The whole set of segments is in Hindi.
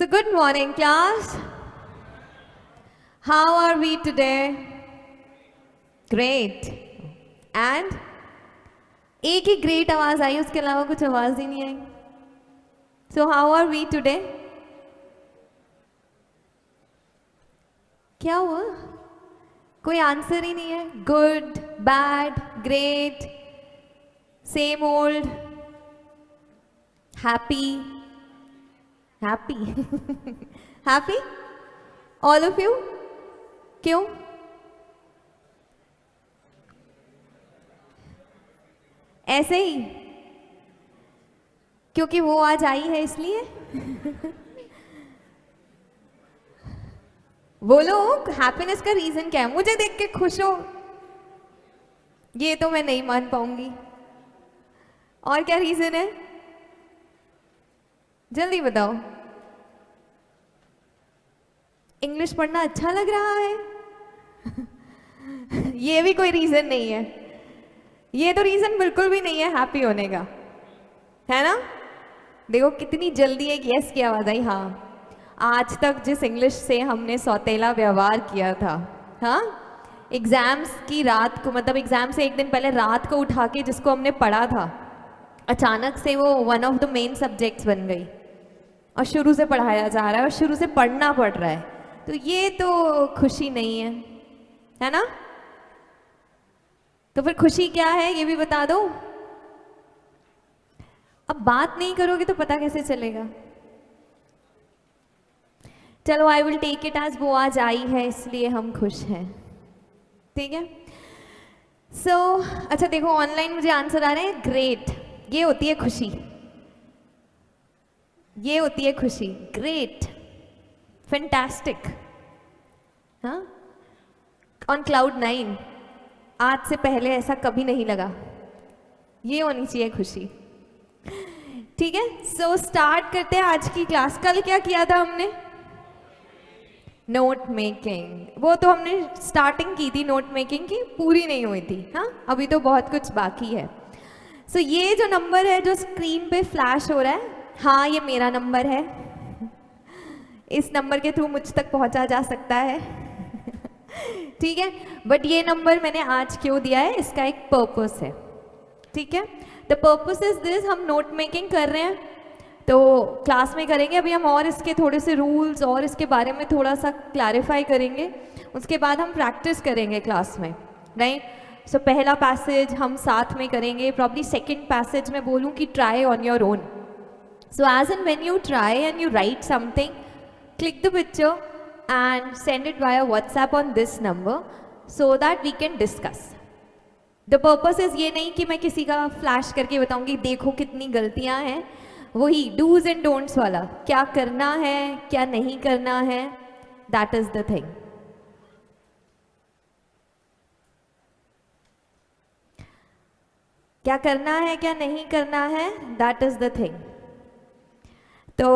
So good morning, class. How are we today? Great. And एक ही great आवाज आई, उसके अलावा कुछ आवाज ही नहीं आई. So how are we today? क्या हुआ? कोई आंसर ही नहीं है. Good, bad, great, same old, happy. Happy? Happy? All of you? क्यों? ऐसे ही? क्योंकि वो आज आई है इसलिए? बोलो, हैप्पीनेस का रीजन क्या है? मुझे देख के खुश हो, ये तो मैं नहीं मान पाऊंगी. और क्या रीजन है? जल्दी बताओ. इंग्लिश पढ़ना अच्छा लग रहा है? ये भी कोई रीजन नहीं है. ये तो रीजन बिल्कुल भी नहीं है हैप्पी होने का, है ना? देखो कितनी जल्दी एक यस की आवाज आई. हाँ, आज तक जिस इंग्लिश से हमने सौतेला व्यवहार किया था, हाँ, एग्जाम्स की रात को, मतलब एग्जाम से एक दिन पहले रात को उठा के जिसको हमने पढ़ा था, अचानक से वो one of the main subjects बन गई और शुरू से पढ़ाया जा रहा है और शुरू से पढ़ना पड़ रहा है. तो ये तो खुशी नहीं है ना? तो फिर खुशी क्या है ये भी बता दो. अब बात नहीं करोगे तो पता कैसे चलेगा? चलो, I will take it as वो आज आई है इसलिए हम खुश हैं. ठीक है. सो अच्छा देखो, ऑनलाइन मुझे आंसर आ रहे हैं. ग्रेट, ये होती है खुशी. ये होती है खुशी. ग्रेट, फैंटास्टिक, हाँ, ऑन क्लाउड 9. आज से पहले ऐसा कभी नहीं लगा. ये होनी चाहिए खुशी. ठीक है. सो स्टार्ट करते हैं आज की क्लास. कल क्या किया था हमने? Note making. वो तो हमने स्टार्टिंग की थी नोट मेकिंग की, पूरी नहीं हुई थी. हाँ, अभी तो बहुत कुछ बाकी है. सो ये जो नंबर है जो स्क्रीन पे फ्लैश हो रहा है, हाँ, ये मेरा नंबर है. इस नंबर के थ्रू मुझ तक पहुंचा जा सकता है. ठीक है. बट ये नंबर मैंने आज क्यों दिया है, इसका एक पर्पस है. ठीक है. The purpose is this. हम नोट मेकिंग कर रहे हैं तो क्लास में करेंगे. अभी हम और इसके थोड़े से रूल्स और इसके बारे में थोड़ा सा क्लैरिफाई करेंगे. उसके बाद हम प्रैक्टिस करेंगे क्लास में, राइट? सो पहला पैसेज हम साथ में करेंगे. प्रॉब्ली सेकेंड पैसेज में बोलूँ कि try on your own. So as and when you try and you write something, click the picture and send it via WhatsApp on this number so that we can discuss. The purpose is ये नहीं कि मैं किसी का फ्लैश करके बताऊंगी देखो कितनी गलतियां हैं. वही do's and don'ts वाला, क्या करना है क्या नहीं करना है, that is the thing. क्या करना है क्या नहीं करना है, that is the thing. तो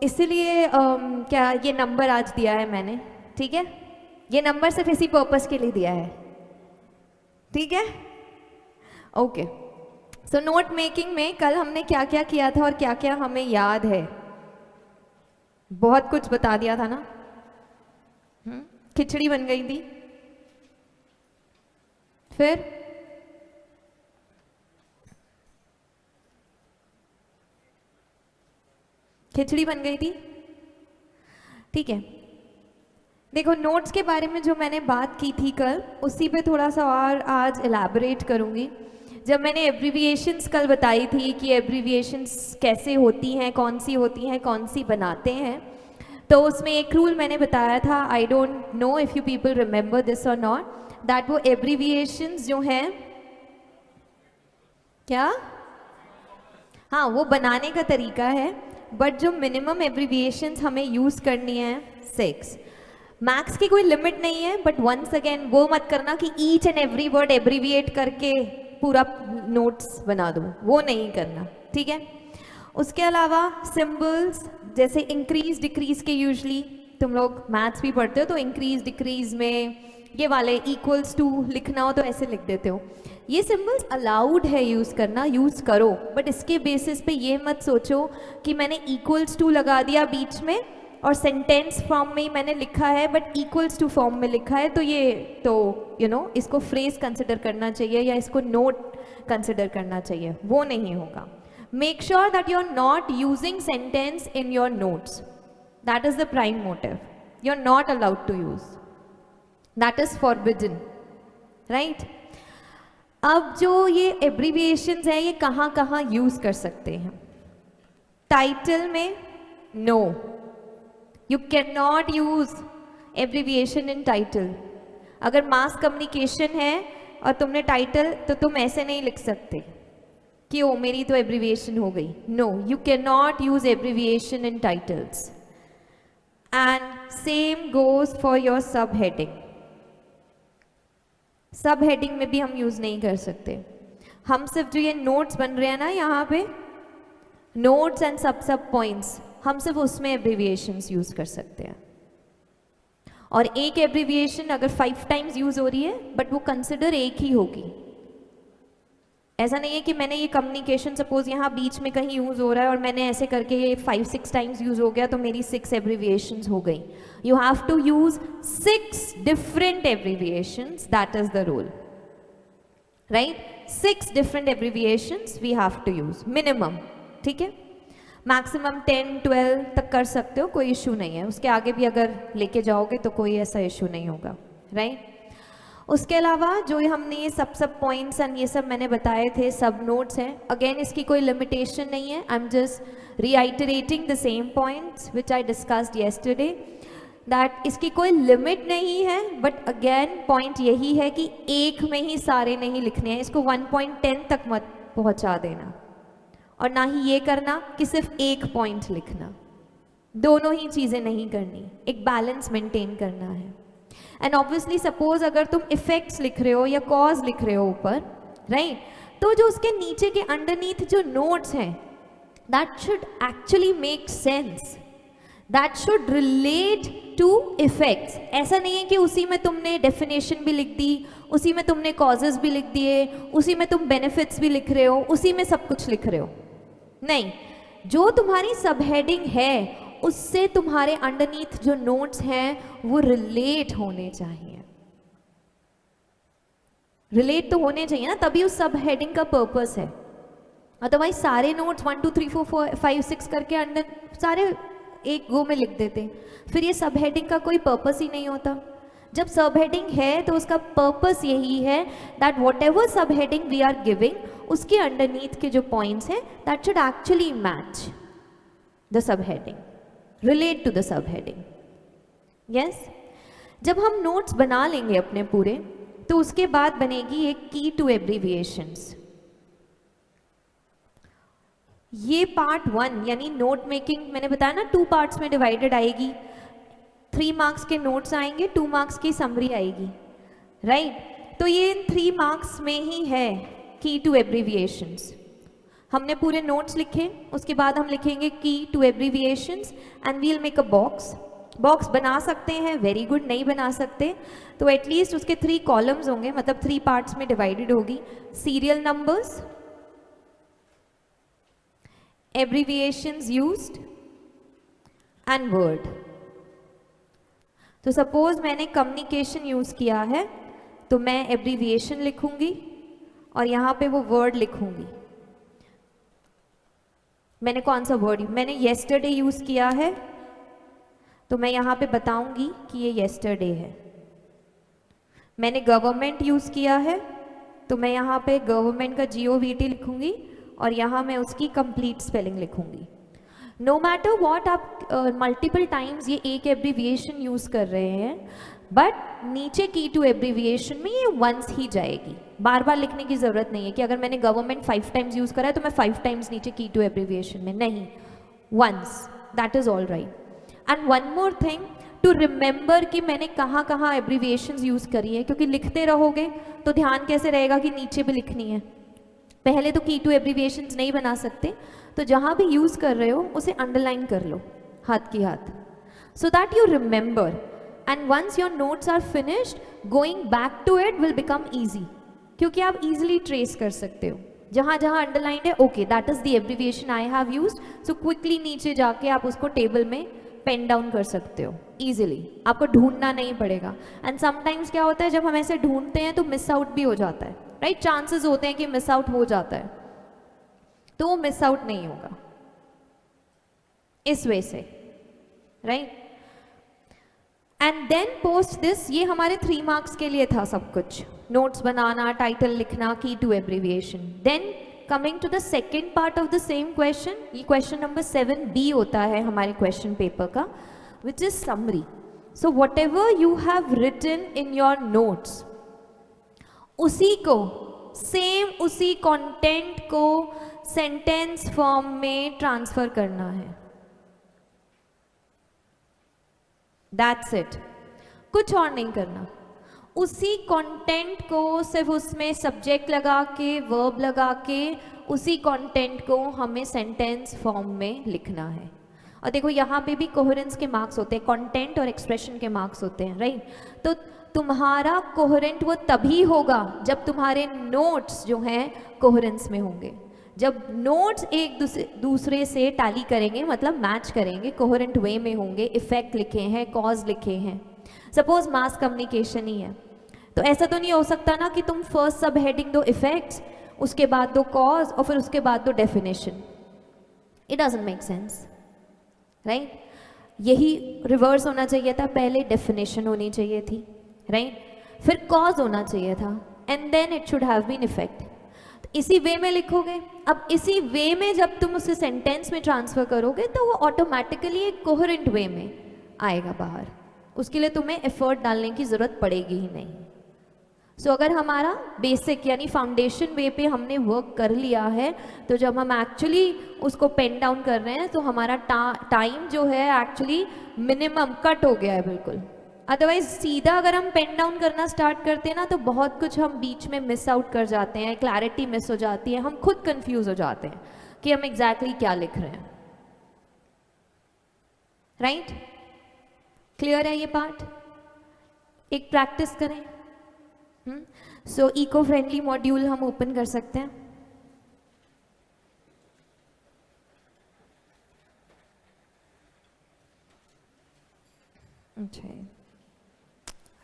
इसीलिए क्या ये नंबर आज दिया है मैंने. ठीक है. ये नंबर सिर्फ इसी पर्पस के लिए दिया है. ठीक है. ओके. सो नोट मेकिंग में कल हमने क्या क्या किया था और क्या क्या हमें याद है. बहुत कुछ बता दिया था ना. खिचड़ी बन गई थी. फिर खिचड़ी बन गई थी. ठीक है. देखो, नोट्स के बारे में जो मैंने बात की थी कल, उसी पे थोड़ा सा और आज एलैबोरेट करूँगी. जब मैंने एब्रीविएशंस कल बताई थी कि एब्रीविएशंस कैसे होती हैं, कौन सी होती हैं, कौन सी बनाते हैं, तो उसमें एक रूल मैंने बताया था. I don't know if you people remember this और नॉट, दैट वो एब्रीविएशंस जो हैं, क्या, हाँ, वो बनाने का तरीका है. बट जो मिनिमम एब्रीविएशंस हमें यूज़ करनी है 6. मैक्स की कोई लिमिट नहीं है. बट वंस अगेन वो मत करना कि each and every word abbreviate करके पूरा नोट्स बना दूँ, वो नहीं करना. ठीक है. उसके अलावा सिंबल्स जैसे इंक्रीज डिक्रीज के, यूजली तुम लोग मैथ्स भी पढ़ते हो तो इंक्रीज डिक्रीज में ये वाले इक्वल्स टू लिखना हो तो ऐसे लिख देते हो। ये सिंबल्स अलाउड है यूज़ करना, यूज़ करो, बट इसके बेसिस पे ये मत सोचो कि मैंने इक्वल्स टू लगा दिया बीच में और सेंटेंस फॉर्म में ही मैंने लिखा है बट इक्वल्स टू फॉर्म में लिखा है, तो ये तो यू नो इसको फ्रेज कंसिडर करना चाहिए या इसको नोट कंसिडर करना चाहिए, वो नहीं होगा। Make sure that you are not using sentence in your notes, that is the prime motive. You are not allowed to use, that is forbidden, right. अब जो ये एब्रीविएशंस है ये कहाँ कहाँ यूज कर सकते हैं? टाइटल में no, you can not use abbreviation in title. अगर मास कम्युनिकेशन है और तुमने टाइटल, तो तुम ऐसे नहीं लिख सकते कि ओ मेरी तो एब्रीविएशन हो गई। No, you can not use abbreviation in titles. And same goes for your subheading. Subheading में भी हम यूज नहीं कर सकते। हम सिर्फ जो ये नोट्स बन रहे हैं ना यहाँ पे, नोट्स एंड सब पॉइंट्स, हम सिर्फ उसमें एब्रीविएशंस यूज कर सकते हैं। और एक एब्रीविएशन अगर 5 टाइम्स यूज हो रही है बट वो कंसिडर एक ही होगी। ऐसा नहीं है कि मैंने ये कम्युनिकेशन सपोज यहाँ बीच में कहीं यूज हो रहा है और मैंने ऐसे करके ये 5-6 टाइम्स यूज हो गया तो मेरी 6 एब्रीविएशंस हो गई। You have to use 6 different abbreviations, that is the rule, right. 6 different abbreviations we have to use minimum, ठीक है। मैक्सिमम 10-12 तक कर सकते हो, कोई इशू नहीं है। उसके आगे भी अगर लेके जाओगे तो कोई ऐसा इशू नहीं होगा, राइट। उसके अलावा जो हमने ये सब पॉइंट्स एंड ये सब मैंने बताए थे, सब नोट्स हैं। अगेन इसकी कोई लिमिटेशन नहीं है, I am just reiterating the same points which I discussed yesterday, that इसकी कोई लिमिट नहीं है। बट अगेन पॉइंट यही है कि एक में ही सारे नहीं लिखने हैं, इसको 1.10 तक मत पहुंचा देना, और ना ही ये करना कि सिर्फ एक पॉइंट लिखना। दोनों ही चीज़ें नहीं करनी, एक बैलेंस मेंटेन करना है। एंड ऑब्वियसली सपोज अगर तुम इफेक्ट्स लिख रहे हो या कॉज लिख रहे हो ऊपर, राइट, तो जो उसके नीचे के अंडरनीथ जो नोट्स हैं, that should actually make sense, that should relate to effects. ऐसा नहीं है कि उसी में तुमने डेफिनेशन भी लिख दी, उसी में तुमने कॉजेज भी लिख दिए, उसी में तुम बेनिफिट्स भी लिख रहे हो, उसी में सब कुछ लिख रहे हो। नहीं, जो तुम्हारी सब हेडिंग है उससे तुम्हारे अंडरनीथ जो नोट्स हैं वो रिलेट होने चाहिए। रिलेट तो होने चाहिए ना, तभी उस सब हेडिंग का पर्पस है। अदरवाइज सारे नोट्स 1 2 3 4 5 6 करके अंडर सारे एक गो में लिख देते, फिर ये सब हेडिंग का कोई पर्पस ही नहीं होता। जब सब हेडिंग है तो उसका पर्पस यही है that whatever subheading we are giving, उसके अंडरनीथ के जो पॉइंट्स हैं that should actually match the subheading, relate to the subheading. Yes, जब हम नोट्स बना लेंगे अपने पूरे, तो उसके बाद बनेगी एक की टू एब्रीविएशंस। ये पार्ट 1 यानी नोट मेकिंग, मैंने बताया ना 2 पार्ट्स में डिवाइडेड आएगी। 3 मार्क्स के नोट्स आएंगे, 2 मार्क्स की समरी आएगी, राइट। तो ये 3 मार्क्स में ही है की टू एब्रीविएशंस। हमने पूरे नोट्स लिखे, उसके बाद हम लिखेंगे की two abbreviations and we'll make a box. Box बना सकते हैं, वेरी गुड, नहीं बना सकते तो एटलीस्ट उसके 3 कॉलम्स होंगे, मतलब 3 पार्ट्स में डिवाइडेड होगी। Serial numbers, abbreviations used and word. तो सपोज मैंने कम्युनिकेशन यूज किया है तो मैं एब्रीविएशन लिखूंगी और यहाँ पे वो वर्ड लिखूंगी। मैंने कौन सा वर्ड, मैंने येस्टरडे यूज़ किया है तो मैं यहाँ पे बताऊंगी कि ये येस्टरडे है। मैंने गवर्नमेंट यूज़ किया है तो मैं यहाँ पे गवर्नमेंट का GOVT लिखूंगी और यहाँ मैं उसकी कंप्लीट स्पेलिंग लिखूंगी। नो मैटर वॉट, आप मल्टीपल टाइम्स ये एक एब्रीविएशन यूज़ कर रहे हैं, बट नीचे की टू एब्रीविएशन में ये वंस ही जाएगी, बार बार लिखने की ज़रूरत नहीं है कि अगर मैंने गवर्नमेंट 5 टाइम्स यूज़ करा है तो मैं 5 टाइम्स नीचे की टू एब्रीविएशन में, नहीं, once, that is all right. And one more thing to remember कि मैंने कहाँ कहाँ एब्रीविएशंस यूज़ करी है, क्योंकि लिखते रहोगे तो ध्यान कैसे रहेगा कि नीचे भी लिखनी है। पहले तो की टू एब्रीविएशंस नहीं बना सकते, तो जहाँ भी यूज़ कर रहे हो उसे अंडरलाइन कर लो हाथ की हाथ, so that you remember. And once your notes are finished, going back to it will become easy, क्योंकि आप इजीली ट्रेस कर सकते हो जहाँ जहाँ अंडरलाइंड है, okay that is the abbreviation I have used, so quickly नीचे जाके आप उसको टेबल में पेन डाउन कर सकते हो इजीली, आपको ढूंढना नहीं पड़ेगा। एंड समटाइम्स क्या होता है, जब हम ऐसे ढूंढते हैं तो मिस आउट भी हो जाता है, राइट? चांसेस होते हैं कि मिस आउट हो जाता है, तो वो मिस आउट नहीं होगा इस वे से, right? And then post this, ये हमारे 3 मार्क्स के लिए था सब कुछ, नोट्स बनाना, टाइटल लिखना, key to abbreviation. Then coming to the second part of the same question, ये क्वेश्चन नंबर 7B होता है हमारे क्वेश्चन पेपर का, which is summary. So whatever you have written in your notes, उसी को सेम उसी कंटेंट को सेंटेंस फॉर्म में ट्रांसफर करना है, दैट्स इट, कुछ और नहीं करना। उसी कंटेंट को सिर्फ उसमें सब्जेक्ट लगा के, वर्ब लगा के, उसी कंटेंट को हमें सेंटेंस फॉर्म में लिखना है। और देखो यहाँ पे भी कोहेरेंस के मार्क्स होते हैं, कंटेंट और एक्सप्रेशन के मार्क्स होते हैं, राइट? तो तुम्हारा कोहेरेंट वो तभी होगा जब तुम्हारे नोट्स जो हैं कोहेरेंस में होंगे। जब नोट्स एक दूसरे से टैली करेंगे, मतलब मैच करेंगे, कोहेरेंट वे में होंगे, इफेक्ट लिखे हैं, कॉज लिखे हैं, सपोज मास कम्युनिकेशन ही है, तो ऐसा तो नहीं हो सकता ना कि तुम फर्स्ट सब हेडिंग दो इफेक्ट्स, उसके बाद दो कॉज और फिर उसके बाद दो definition. It doesn't make sense, right? यही रिवर्स होना चाहिए था, पहले डेफिनेशन होनी चाहिए थी, राइट? फिर कॉज होना चाहिए था, and then it should have been effect. इसी वे में लिखोगे। अब इसी वे में जब तुम उसे सेंटेंस में ट्रांसफर करोगे तो वो ऑटोमेटिकली एक कोहेरेंट वे में आएगा बाहर, उसके लिए तुम्हें एफर्ट डालने की ज़रूरत पड़ेगी ही नहीं। सो अगर हमारा बेसिक यानी फाउंडेशन वे पे हमने वर्क कर लिया है, तो जब हम एक्चुअली उसको पेन डाउन कर रहे हैं तो हमारा टाइम जो है एक्चुअली मिनिमम कट हो गया है बिल्कुल। अदरवाइज सीधा अगर हम पेन डाउन करना स्टार्ट करते हैं ना, तो बहुत कुछ हम बीच में मिस आउट कर जाते हैं, क्लैरिटी मिस हो जाती है, हम खुद कंफ्यूज हो जाते हैं कि हम एग्जैक्टली क्या लिख रहे हैं, राइट? क्लियर है ये पार्ट? एक प्रैक्टिस करें। सो इको फ्रेंडली मॉड्यूल हम ओपन कर सकते हैं। अच्छा,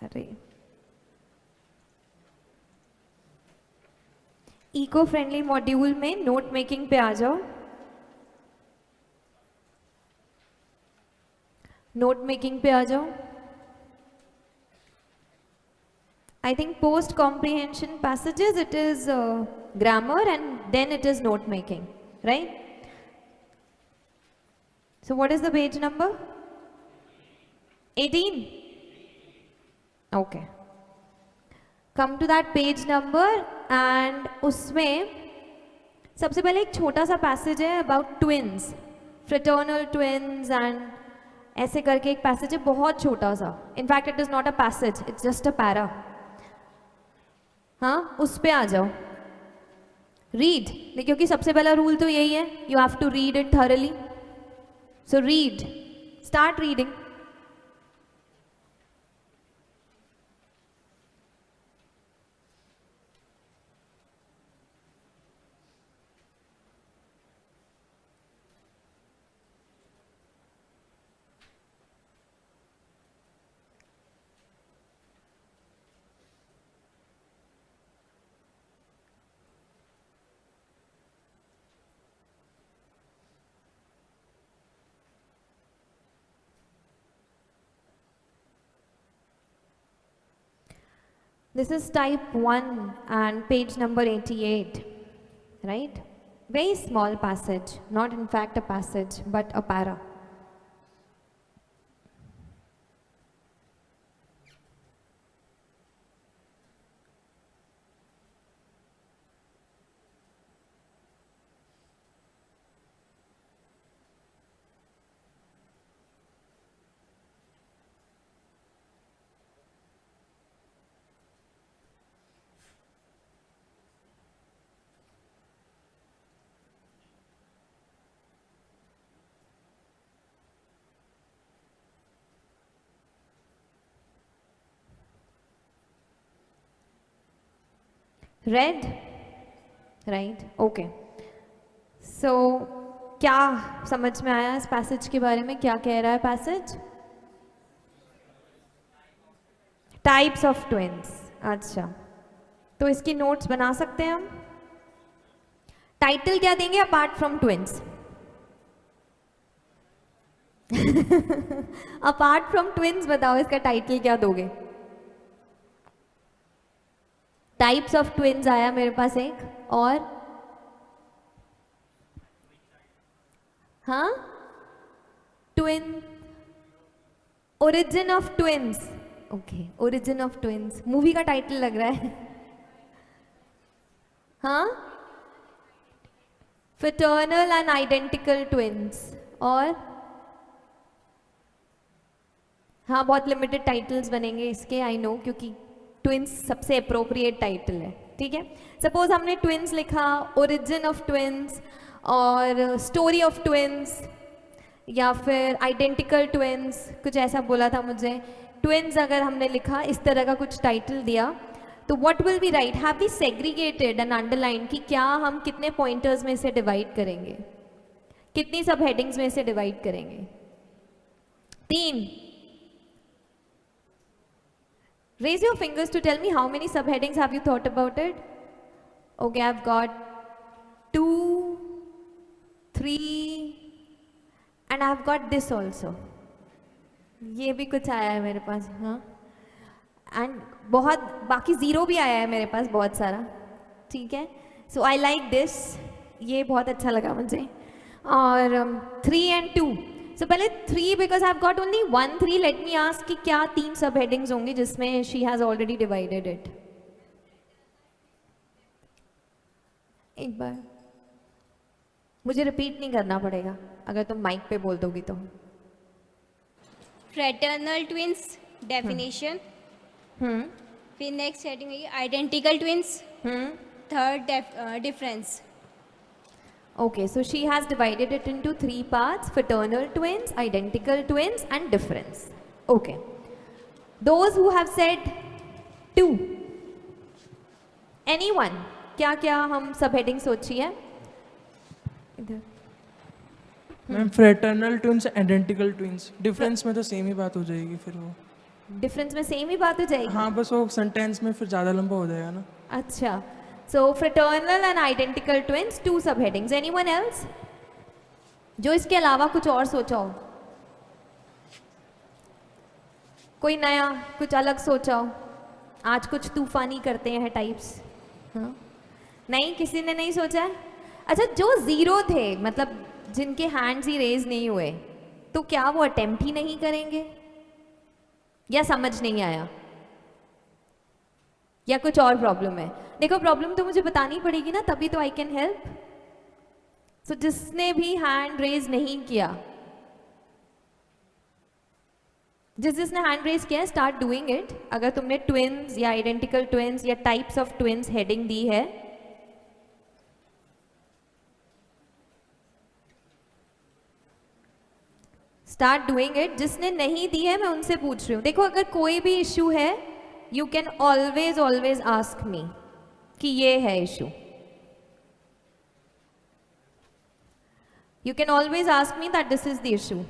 अरे इको फ्रेंडली मॉड्यूल में नोट मेकिंग पे आ जाओ। नोट मेकिंग पे आ जाओ। I think post comprehension passages, it is grammar and then it is note making, right? So what is the page number? 18? Okay. Come to that page number and उसमें सबसे पहले एक छोटा सा पैसेज है about twins, fraternal twins and ऐसे करके एक पैसेज है बहुत छोटा सा. In fact it is not a passage, it's just a para. हाँ, उस पे आ जाओ. रीड, क्योंकि सबसे पहला रूल तो यही है, you have to read it thoroughly. So read, start reading. This is type 1 and page number 88, right? Very small passage, not in fact a passage, but a para. Read, right, okay. So क्या समझ में आया इस पैसेज के बारे में? क्या कह रहा है पैसेज? Types of twins. अच्छा, तो इसकी नोट्स बना सकते हैं हम। टाइटल क्या देंगे apart from twins? Apart from twins बताओ, इसका टाइटल क्या दोगे? टाइप्स ऑफ ट्विन्स आया मेरे पास एक, और हाँ, twin, origin of twins. Okay, origin of twins movie का टाइटल लग रहा है। हाँ, फिटर्नल एंड आइडेंटिकल ट्विन्स। और हाँ, बहुत लिमिटेड टाइटल्स बनेंगे इसके, आई नो, क्योंकि ट्विन्स सबसे अप्रोप्रिएट टाइटल है। ठीक है, सपोज हमने ट्विन्स लिखा, ओरिजिन ऑफ ट्विन्स और स्टोरी ऑफ ट्विन्स, या फिर आइडेंटिकल ट्विन्स, कुछ ऐसा बोला था मुझे। ट्विन्स अगर हमने लिखा, इस तरह का कुछ टाइटल दिया, तो what will be right? Have we segregated and underline कि क्या हम कितने पॉइंटर्स में इसे डिवाइड करेंगे, कितनी सब हेडिंग्स में इसे डिवाइड करेंगे? 3। Raise your fingers to tell me how many subheadings have you thought about it? Okay, I've got 2, 3, and I've got this also. ये भी कुछ आया है मेरे पास, हाँ, एंड बहुत बाकी 0 भी आया है मेरे पास, बहुत सारा। ठीक है, सो आई लाइक दिस, ये बहुत अच्छा लगा मुझे। और 3 and 2, सो पहले 3 because I have got only 1 3। Let me ask कि क्या 3 सब हेडिंग्स होंगी जिसमें she has already divided it? एक बार मुझे रिपीट नहीं करना पड़ेगा अगर तुम माइक पे बोल दोगी तो। फ्रेटर्नल ट्विंस डेफिनेशन, फिर नेक्स्ट हेडिंग है identical twins, third difference. Okay, so she has divided it into 3 parts: fraternal twins, identical twins, and difference. Okay. Those who have said 2. Anyone? क्या क्या हम सब हेडिंग सोची है? इधर ma'am fraternal twins, identical twins, difference में तो सेम ही बात हो जाएगी फिर वो। डिफरेंस में सेम ही बात हो जाएगी? हाँ, बस वो सेंटेंस में फिर ज़्यादा लंबा हो जाएगा ना। अच्छा, so fraternal and identical twins, 2 subheadings. Anyone else? जो इसके अलावा कुछ और सोचा हो, कोई नया कुछ अलग सोचा हो? आज कुछ तूफानी करते हैं टाइप्स। हाँ, नहीं, किसी ने नहीं सोचा है? अच्छा, जो 0 थे, मतलब जिनके हैंड्स ही रेज नहीं हुए, तो क्या वो अटेम्प्ट ही नहीं करेंगे, या समझ नहीं आया, या कुछ और प्रॉब्लम है? देखो, प्रॉब्लम तो मुझे बतानी पड़ेगी ना, तभी तो आई कैन हेल्प। सो जिसने भी हैंड रेज नहीं किया, जिसने हैंड रेज किया है, स्टार्ट डूइंग इट। अगर तुमने ट्विन्स या आइडेंटिकल ट्विन्स या टाइप्स ऑफ ट्विन्स हेडिंग दी है, स्टार्ट डूइंग इट। जिसने नहीं दी है, मैं उनसे पूछ रही हूँ। देखो, अगर कोई भी इश्यू है, you can always ask me कि ये है issue. You can always ask me that this is the issue.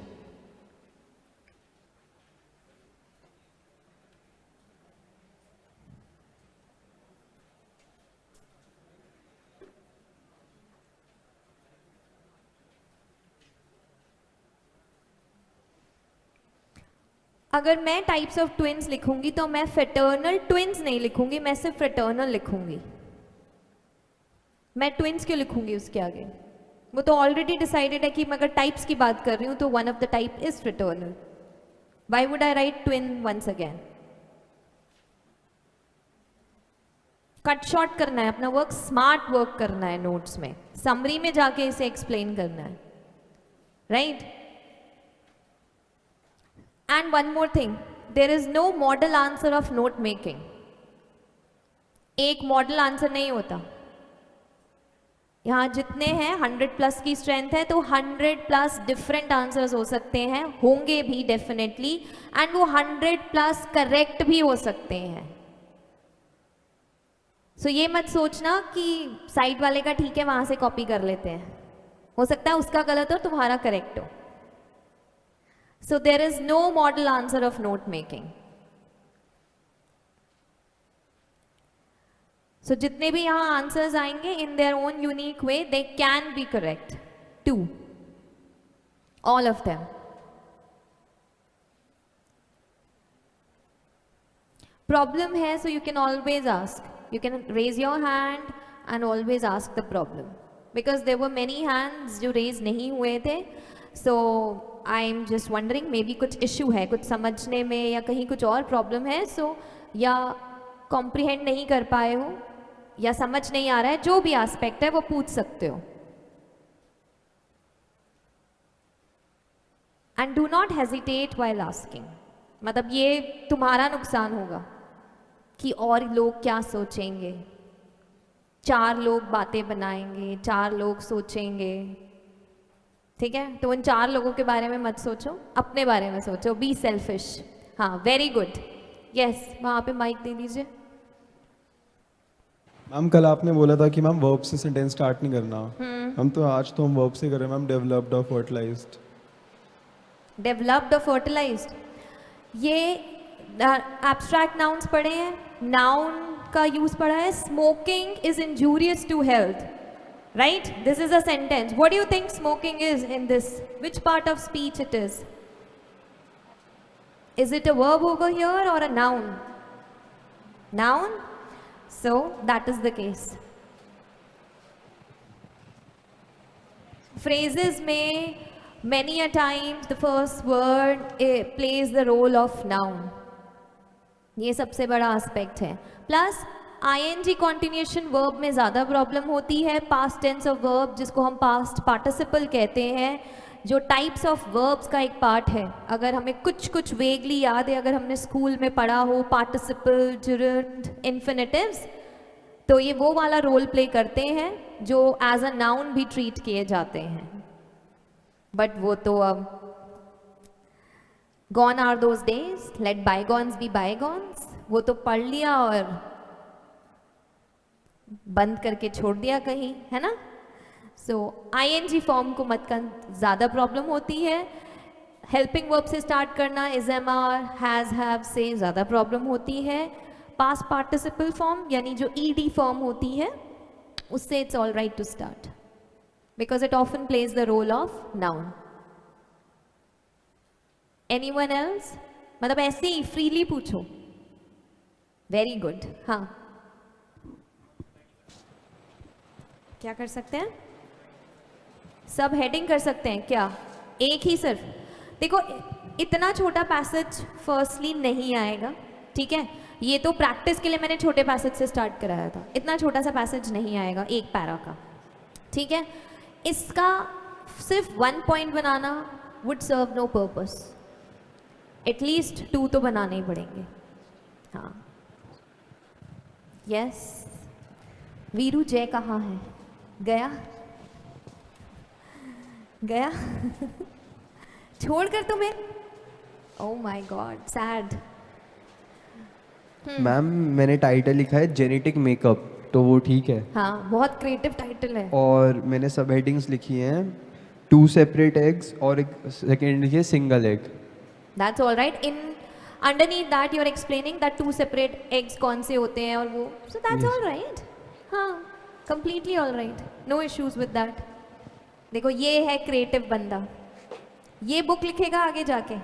अगर मैं टाइप्स ऑफ ट्विन्स लिखूंगी तो मैं फ्रेटर्नल ट्विन्स नहीं लिखूंगी, मैं सिर्फ फ्रेटर्नल लिखूंगी। मैं ट्विन्स क्यों लिखूंगी उसके आगे? वो तो ऑलरेडी डिसाइडेड है कि मैं अगर टाइप्स की बात कर रही हूं तो one of the type is fraternal. Why would I write twin once again? Cut short करना है, अपना वर्क स्मार्ट वर्क करना है, नोट्स में समरी में जाके इसे एक्सप्लेन करना है, right? And one more thing, there is no model answer of note making. एक मॉडल आंसर नहीं होता। यहाँ जितने हैं 100+ की स्ट्रेंथ है, तो 100+ डिफरेंट आंसर्स हो सकते हैं, होंगे भी डेफिनेटली, एंड वो 100+ करेक्ट भी हो सकते हैं। सो ये मत सोचना कि साइड वाले का ठीक है वहां से कॉपी कर लेते हैं, हो सकता है उसका गलत हो तुम्हारा करेक्ट हो. So there is no model answer of note making. So जितने भी यहाँ आंसर्स आएंगे in their own unique way they can be correct too, all of them. Problem है so you can always ask, you can raise your hand and always ask the problem, because there were many hands जो raise नहीं हुए थे. so I'm just wondering maybe कुछ issue है, कुछ समझने में या कहीं कुछ और problem है. so या comprehend नहीं कर पाए हो या समझ नहीं आ रहा है, जो भी aspect है वो पूछ सकते हो. and do not hesitate while asking. मतलब ये तुम्हारा नुकसान होगा कि और लोग क्या सोचेंगे, 4 लोग बातें बनाएंगे, 4 लोग सोचेंगे. ठीक है, तो उन 4 लोगों के बारे में मत सोचो, अपने बारे में सोचो. Be selfish. हाँ, वेरी गुड. यस, वहाँ पे माइक दे दीजिए. मैम कल आपने बोला था कि मैम वर्ब से सेंटेंस स्टार्ट नहीं करना. हम तो आज तो हम वर्ब से कर रहे हैं मैम. डेवलप्ड और फर्टिलाइज्ड. डेवलप्ड और फर्टिलाइज्ड, ये एब्स्ट्रैक्ट नाउन्स पढ़े हैं, नाउन का यूज पढ़ा है. Smoking is injurious to health, right? This is a sentence. What do you think smoking is in this? Which part of speech it is? Is it a verb over here or a noun? Noun? So that is the case. Phrases में many a times the first word plays the role of noun. ये सबसे बड़ा aspect है. Plus ing continuation verb में ज़्यादा problem होती है. Past tense of verb जिसको हम past participle कहते हैं, जो टाइप्स ऑफ वर्ब्स का एक पार्ट है. अगर हमें कुछ कुछ वेगली याद है, अगर हमने स्कूल में पढ़ा हो पार्टिसिपल, जुरंड, इन्फिनेटिव्स, तो ये वो वाला रोल प्ले करते हैं जो एज अ नाउन भी ट्रीट किए जाते हैं. बट वो तो अब gone are those days, let bygones be bygones. वो तो पढ़ लिया और बंद करके छोड़ दिया कहीं, है ना. सो ing फॉर्म को मत कर, ज़्यादा प्रॉब्लम होती है. हेल्पिंग वर्ब से स्टार्ट करना, is, am, are, has, have से ज़्यादा प्रॉब्लम होती है. पास्ट पार्टिसिपल फॉर्म यानी जो ed फॉर्म होती है, उससे it's all right to start because it often plays the role of noun. Anyone else? मतलब ऐसे ही फ्रीली पूछो. Very good. हाँ, क्या कर सकते हैं? सब हेडिंग कर सकते हैं क्या? एक ही सिर्फ. देखो इतना छोटा पैसेज फर्स्टली नहीं आएगा, ठीक है. ये तो प्रैक्टिस के लिए मैंने छोटे पैसेज से स्टार्ट कराया था. इतना छोटा सा पैसेज नहीं आएगा एक पैरा का, ठीक है. इसका सिर्फ 1 पॉइंट बनाना would serve no purpose. At least 2 तो बनाने ही पड़ेंगे. हाँ, यस. वीरू जय कहाँ है? गया गया छोड़कर तुम्हें. Oh my God, sad. Ma'am मैंने टाइटल लिखा है जेनेटिक मेकअप, तो वो ठीक है. हाँ, बहुत क्रिएटिव टाइटल है. और मैंने सब हेडिंग्स लिखी हैं 2 सेपरेट एग्स और एक सेकेंड लिखी है single egg. That's all right. In underneath that you are explaining that 2 separate eggs कौन से होते हैं और वो. So that's all right. हाँ, completely all right. No issues with that. देखो ये है क्रिएटिव बंदा, ये बुक लिखेगा आगे जाके.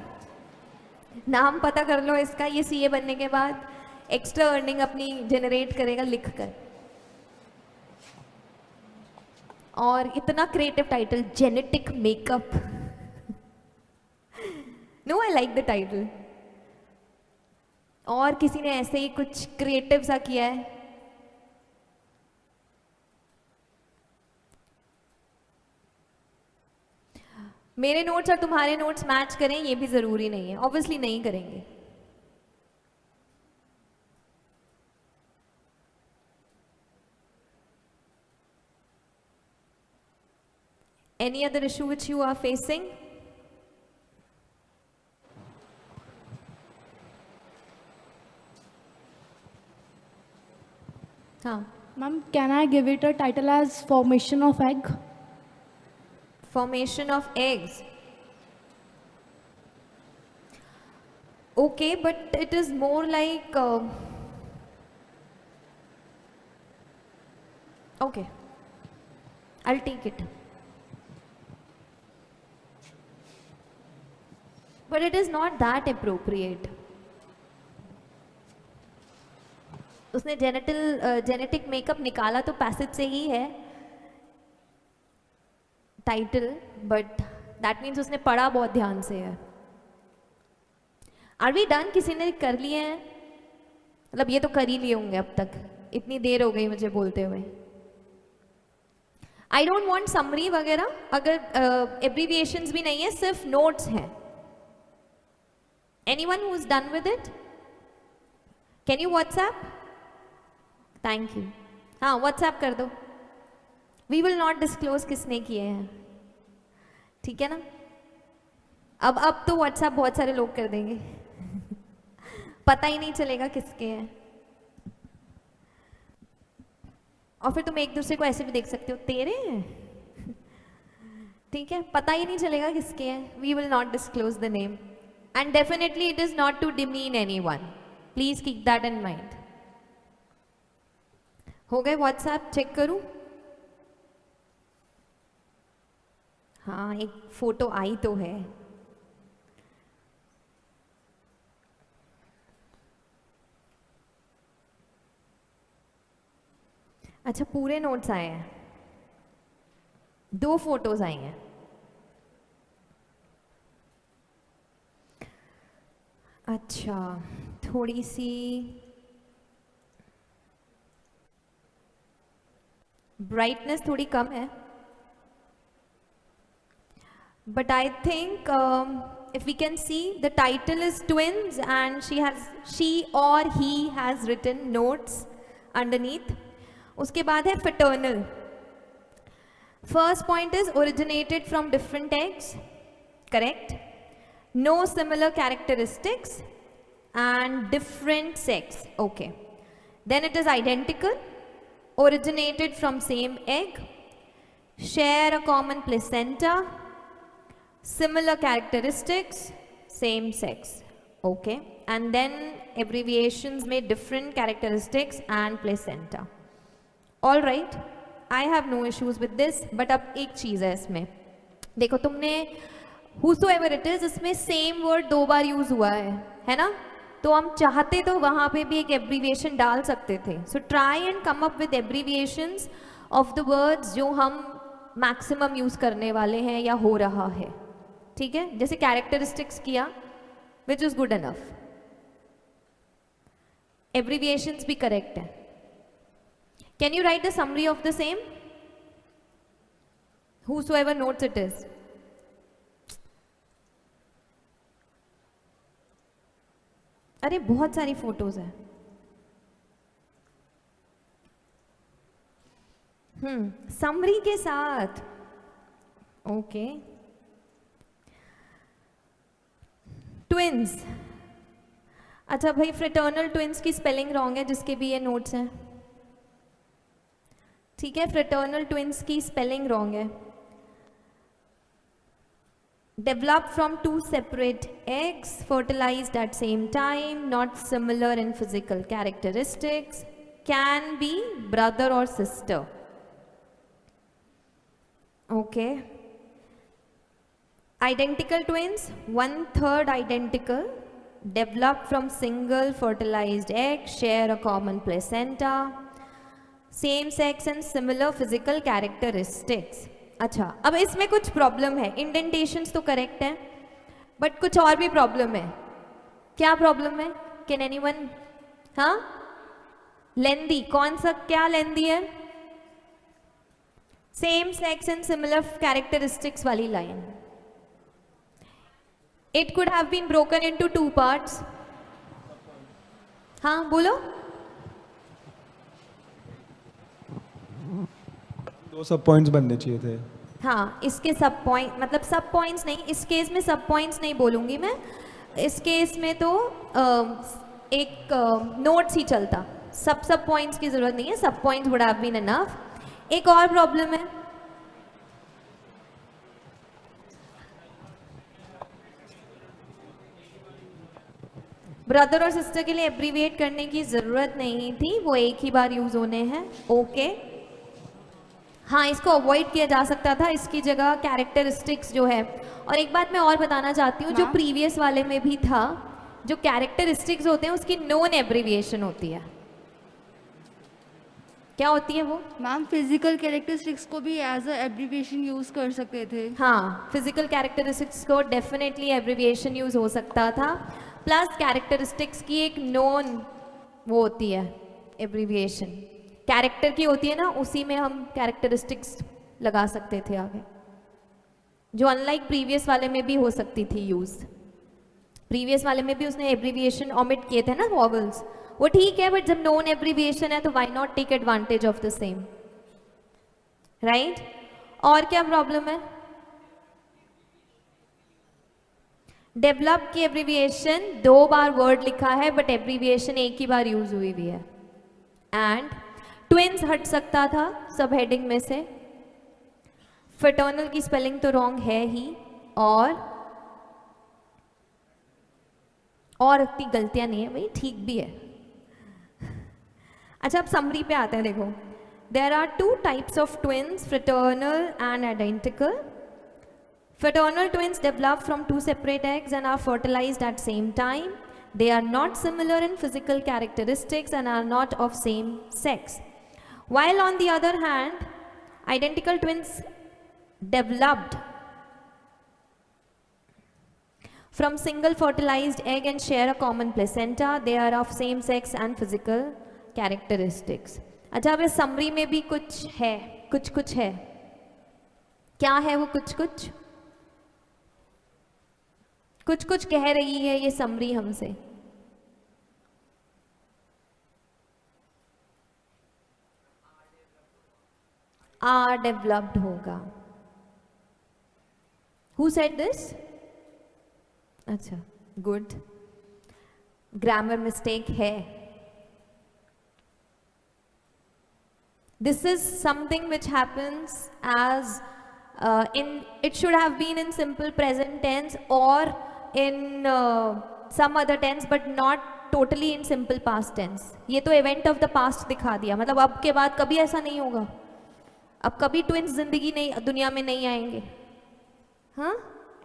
नाम पता कर लो इसका. ये सीए बनने के बाद एक्स्ट्रा अर्निंग अपनी जनरेट करेगा लिख कर. और इतना creative title, genetic makeup. No, I like the title. और किसी ने ऐसे ही कुछ क्रिएटिव सा किया है? मेरे नोट्स और तुम्हारे नोट्स मैच करें ये भी ज़रूरी नहीं है. ऑब्वियसली नहीं करेंगे. Any other issue which you are facing? हाँ, Ma'am, can I give it a title as formation of egg? formation of eggs. Okay, but it is more like okay, I'll take it. But it is not that appropriate. उसने जेनेटिक मेकअप निकाला तो पैसेज से ही है टाइटल, बट दैट मीन्स उसने पढ़ा बहुत ध्यान से है. Are we done? किसी ने कर लिए हैं? मतलब ये तो कर ही लिए होंगे अब तक, इतनी देर हो गई मुझे बोलते हुए. आई डोंट वांट समरी वगैरह, अगर एब्रीविएशंस भी नहीं है, सिर्फ नोट्स हैं. Anyone who is done with it? Can you WhatsApp? Thank you. हाँ, व्हाट्सएप कर दो. वी विल नॉट डिस्क्लोज किसने किए हैं, ठीक है ना? अब तो व्हाट्सएप बहुत सारे लोग कर देंगे. पता ही नहीं चलेगा किसके हैं. और फिर तुम एक दूसरे को ऐसे भी देख सकते हो, तेरे हैं, ठीक है? पता ही नहीं चलेगा किसके हैं. We will not disclose the name and definitely it is not to demean anyone. Please keep that in mind. हो गए व्हाट्सएप? चेक करूं? हाँ, एक फोटो आई तो है. अच्छा, पूरे नोट्स आए हैं, 2 फोटोज आई हैं. अच्छा, थोड़ी सी ब्राइटनेस थोड़ी कम है, but I think if we can see, the title is twins and she or he has written notes underneath. उसके बाद है fraternal. First point is originated from different eggs, correct? No similar characteristics and different sex, okay. Then it is identical, originated from same egg, share a common placenta, similar characteristics, same sex, okay. And then abbreviations में different characteristics and placenta. All right, I have no issues with this. But अब एक चीज़ है इसमें, देखो तुमने whosoever it is, इसमें same word 2 बार यूज हुआ है ना? तो हम चाहते तो वहाँ पे भी एक एब्रीविएशन डाल सकते थे. So try and come up with abbreviations of the words जो हम मैक्सिमम यूज करने वाले हैं या हो रहा है, ठीक है? जैसे कैरेक्टरिस्टिक्स किया, which is good enough. Abbreviations भी करेक्ट है. Can you right the summary of the same? whosoever notes it is. अरे बहुत सारी फोटोज है. समरी के साथ, ओके. ट्विंस, अच्छा भाई, फ्रेटर्नल ट्विंस की स्पेलिंग रॉन्ग है जिसके भी ये नोट्स हैं, ठीक है? फ्रेटर्नल ट्विंस की स्पेलिंग रॉन्ग है. Developed from 2 separate eggs, fertilized at same time, not similar in physical characteristics, can be brother or sister. Okay. Identical twins, 1/3 identical, developed from single fertilized egg, share a common placenta, same sex and similar physical characteristics. अच्छा, अब इसमें कुछ प्रॉब्लम है. इंडेंटेशंस तो करेक्ट है, बट कुछ और भी प्रॉब्लम है. क्या प्रॉब्लम है? Can anyone? हाँ, लेंदी. कौन सा, क्या लेंदी है? Same sex and similar characteristics वाली line. It could have been broken into 2 parts. हाँ, बोलो. 2 सब पॉइंट्स बनने चाहिए थे. हाँ, इसके सब पॉइंट, मतलब सब पॉइंट्स नहीं, इस केस में सब पॉइंट्स नहीं बोलूँगी मैं. इस केस में तो एक नोट्स ही चलता. सब पॉइंट्स की ज़रूरत नहीं है, सब points would have been enough. एक और प्रॉब्लम है, ब्रदर और सिस्टर के लिए एब्रीविएट करने की ज़रूरत नहीं थी, वो एक ही बार यूज़ होने हैं। ओके, हाँ, इसको अवॉइड किया जा सकता था, इसकी जगह कैरेक्टरिस्टिक्स जो है। और एक बात मैं और बताना चाहती हूँ, जो प्रीवियस वाले में भी था, जो कैरेक्टरिस्टिक्स होते हैं उसकी नोन एब्रीविएशन होती है। क्या होती है वो? मैम फिजिकल कैरेक्टरिस्टिक्स को भी एज अ एब्रीविएशन यूज कर सकते थे। हाँ, फिजिकल कैरेक्टरिस्टिक्स को डेफिनेटली एब्रीविएशन यूज हो सकता था, प्लस कैरेक्टरिस्टिक्स की एक नोन वो होती है एब्रीविएशन, कैरेक्टर की होती है ना, उसी में हम कैरेक्टरिस्टिक्स लगा सकते थे आगे, जो अनलाइक प्रीवियस वाले में भी हो सकती थी यूज। प्रीवियस वाले में भी उसने एब्रीविएशन ओमिट किए थे ना, वॉवल्स, वो ठीक है, बट जब नोन एब्रीविएशन है तो why not take advantage of the same, right? और क्या प्रॉब्लम है? डेवलप की एब्रीविएशन 2 बार वर्ड लिखा है, बट एब्रीविएशन एक ही बार यूज हुई हुई है। एंड ट्विंस हट सकता था सब हेडिंग में से। फ्रेटर्नल की स्पेलिंग तो रॉन्ग है ही, और इतनी गलतियां नहीं है भाई, ठीक भी है। अच्छा, अब समरी पे आते हैं। देखो, there are 2 types of twins, fraternal and identical. Fraternal twins develop from 2 separate eggs and are fertilized at same time. They are not similar in physical characteristics and are not of same sex. While on the other hand, identical twins developed from single fertilized egg and share a common placenta. They are of same sex and physical characteristics. अच्छा, अब इस समरी में भी कुछ है, कुछ है। क्या है वो कुछ कह रही है ये समरी हमसे। आर डेवलप्ड होगा। Who said this? अच्छा, गुड, ग्रामर मिस्टेक है। This is something which happens as it should have been in simple present tense or in some other tense, but not totally in simple past tense. ये तो event of the past दिखा दिया, मतलब अब के बाद कभी ऐसा नहीं होगा, अब कभी ट्विंस जिंदगी नहीं, दुनिया में नहीं आएंगे। हाँ,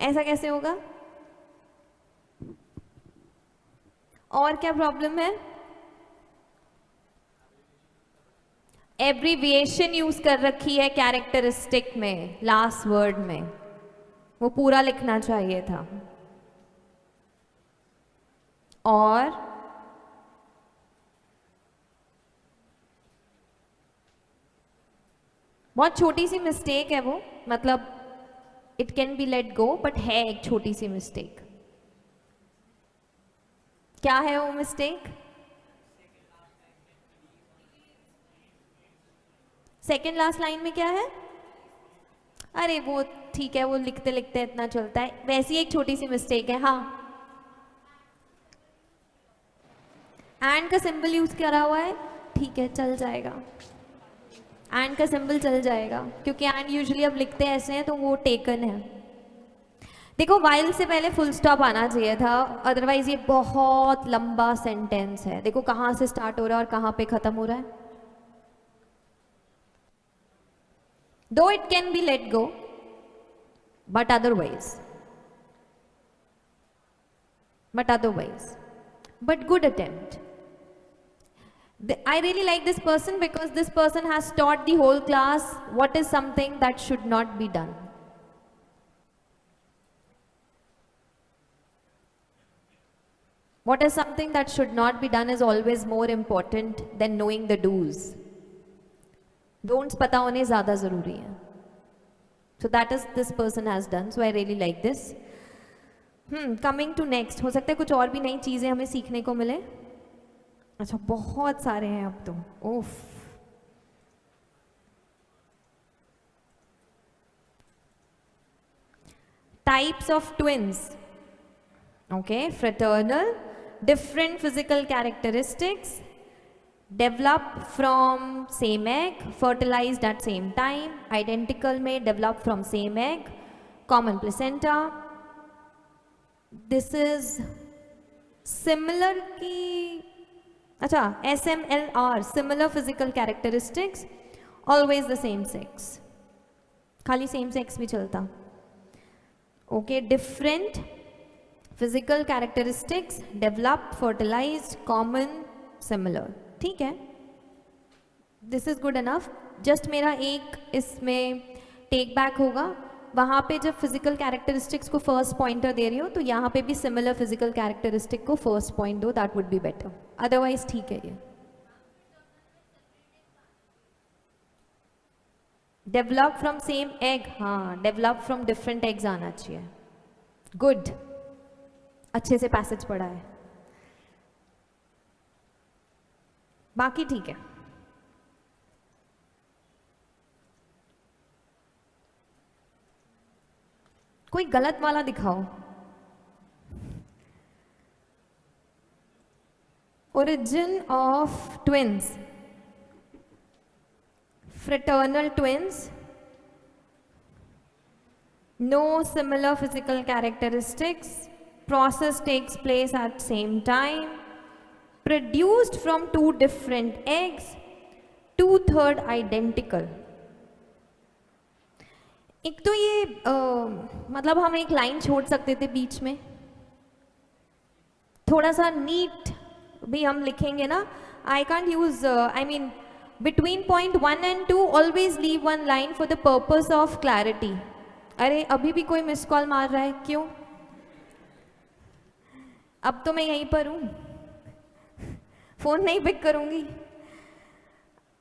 ऐसा कैसे होगा? और क्या प्रॉब्लम है? एब्रीविएशन यूज कर रखी है कैरेक्टरिस्टिक में, लास्ट वर्ड में, वो पूरा लिखना चाहिए था। और बहुत छोटी सी मिस्टेक है वो, मतलब it can be let go, but है एक छोटी सी मिस्टेक। क्या है वो मिस्टेक? सेकेंड लास्ट लाइन में क्या है? अरे वो ठीक है, वो लिखते लिखते इतना चलता है, वैसी एक छोटी सी मिस्टेक है। हाँ, एंड का सिंबल यूज करा हुआ है, ठीक है, चल जाएगा, एंड का सिंबल चल जाएगा, क्योंकि एंड यूजुअली अब लिखते ऐसे हैं तो वो टेकन है। देखो, वाइल से पहले फुल स्टॉप आना चाहिए था, अदरवाइज ये बहुत लंबा सेंटेंस है। देखो कहाँ से स्टार्ट हो रहा है और कहाँ पे खत्म हो रहा है। Though it can be let go, but otherwise, but good attempt. I really like this person because this person has taught the whole class what is something that should not be done. What is something that should not be done is always more important than knowing the do's. Don'ts पता होने ज़्यादा ज़रूरी है। So that is this person has done, so I really like this. Coming to next, हो सकता है कुछ और भी नई चीज़ें हमें सीखने को मिले। अच्छा, बहुत सारे हैं अब तो, ओफ। Types of twins, okay, fraternal, different physical characteristics, develop from same egg, fertilised at same time, identical में develop from same egg, common placenta. This is similar की, अच्छा SMLR, similar physical characteristics, always the same sex, खाली सेम सेक्स भी चलता. Okay, different physical characteristics, develop, fertilised, common, similar. ठीक है, this is good enough. Just मेरा एक इसमें टेक बैक होगा, वहाँ पे जब फिजिकल कैरेक्टरिस्टिक्स को फर्स्ट पॉइंटर दे रही हो तो यहाँ पे भी सिमिलर फिजिकल कैरेक्टरिस्टिक को फर्स्ट पॉइंट दो, that would be better. Otherwise ठीक है ये. डेवलप फ्रॉम सेम एग, हाँ डेवलप फ्रॉम डिफरेंट एग्स आना चाहिए. गुड, अच्छे से पैसेज पढ़ा है. बाकी ठीक है. कोई गलत वाला दिखाओ. Origin of twins, fraternal twins, no similar physical characteristics, process takes place at same time, produced from two different eggs, 2/3 identical. एक तो ये मतलब हम एक लाइन छोड़ सकते थे बीच में, थोड़ा सा नीट भी हम लिखेंगे ना. I can't use, I mean between point 1 and 2 always leave one line for the purpose of clarity. अरे अभी भी कोई मिस कॉल मार रहा है, क्यों? अब तो मैं यहीं पर हूँ, फोन नहीं पिक करूंगी.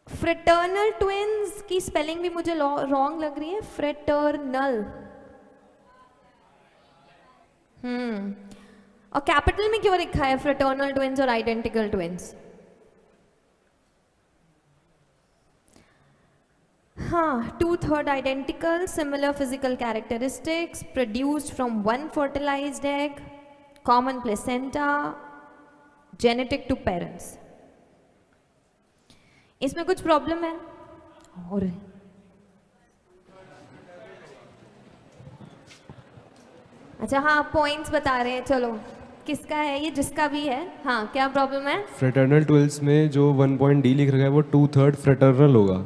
फ्रेटर्नल ट्विंस की स्पेलिंग भी मुझे रॉन्ग लग रही है, फ्रेटर्नल. और कैपिटल में क्यों लिखा है फ्रेटर्नल ट्विंस और आइडेंटिकल ट्विंस? हाँ, 2/3 identical, similar physical characteristics, produced from one fertilized egg, common placenta, genetic to parents. इसमें कुछ प्रॉब्लम है? और अच्छा, हाँ पॉइंट्स बता रहे हैं, चलो किसका है ये? जिसका भी है. हाँ, क्या प्रॉब्लम है? फ्रेटर्नल ट्विल्स में जो 1.d लिख रखा है वो 2/3 फ्रेटर्नल होगा.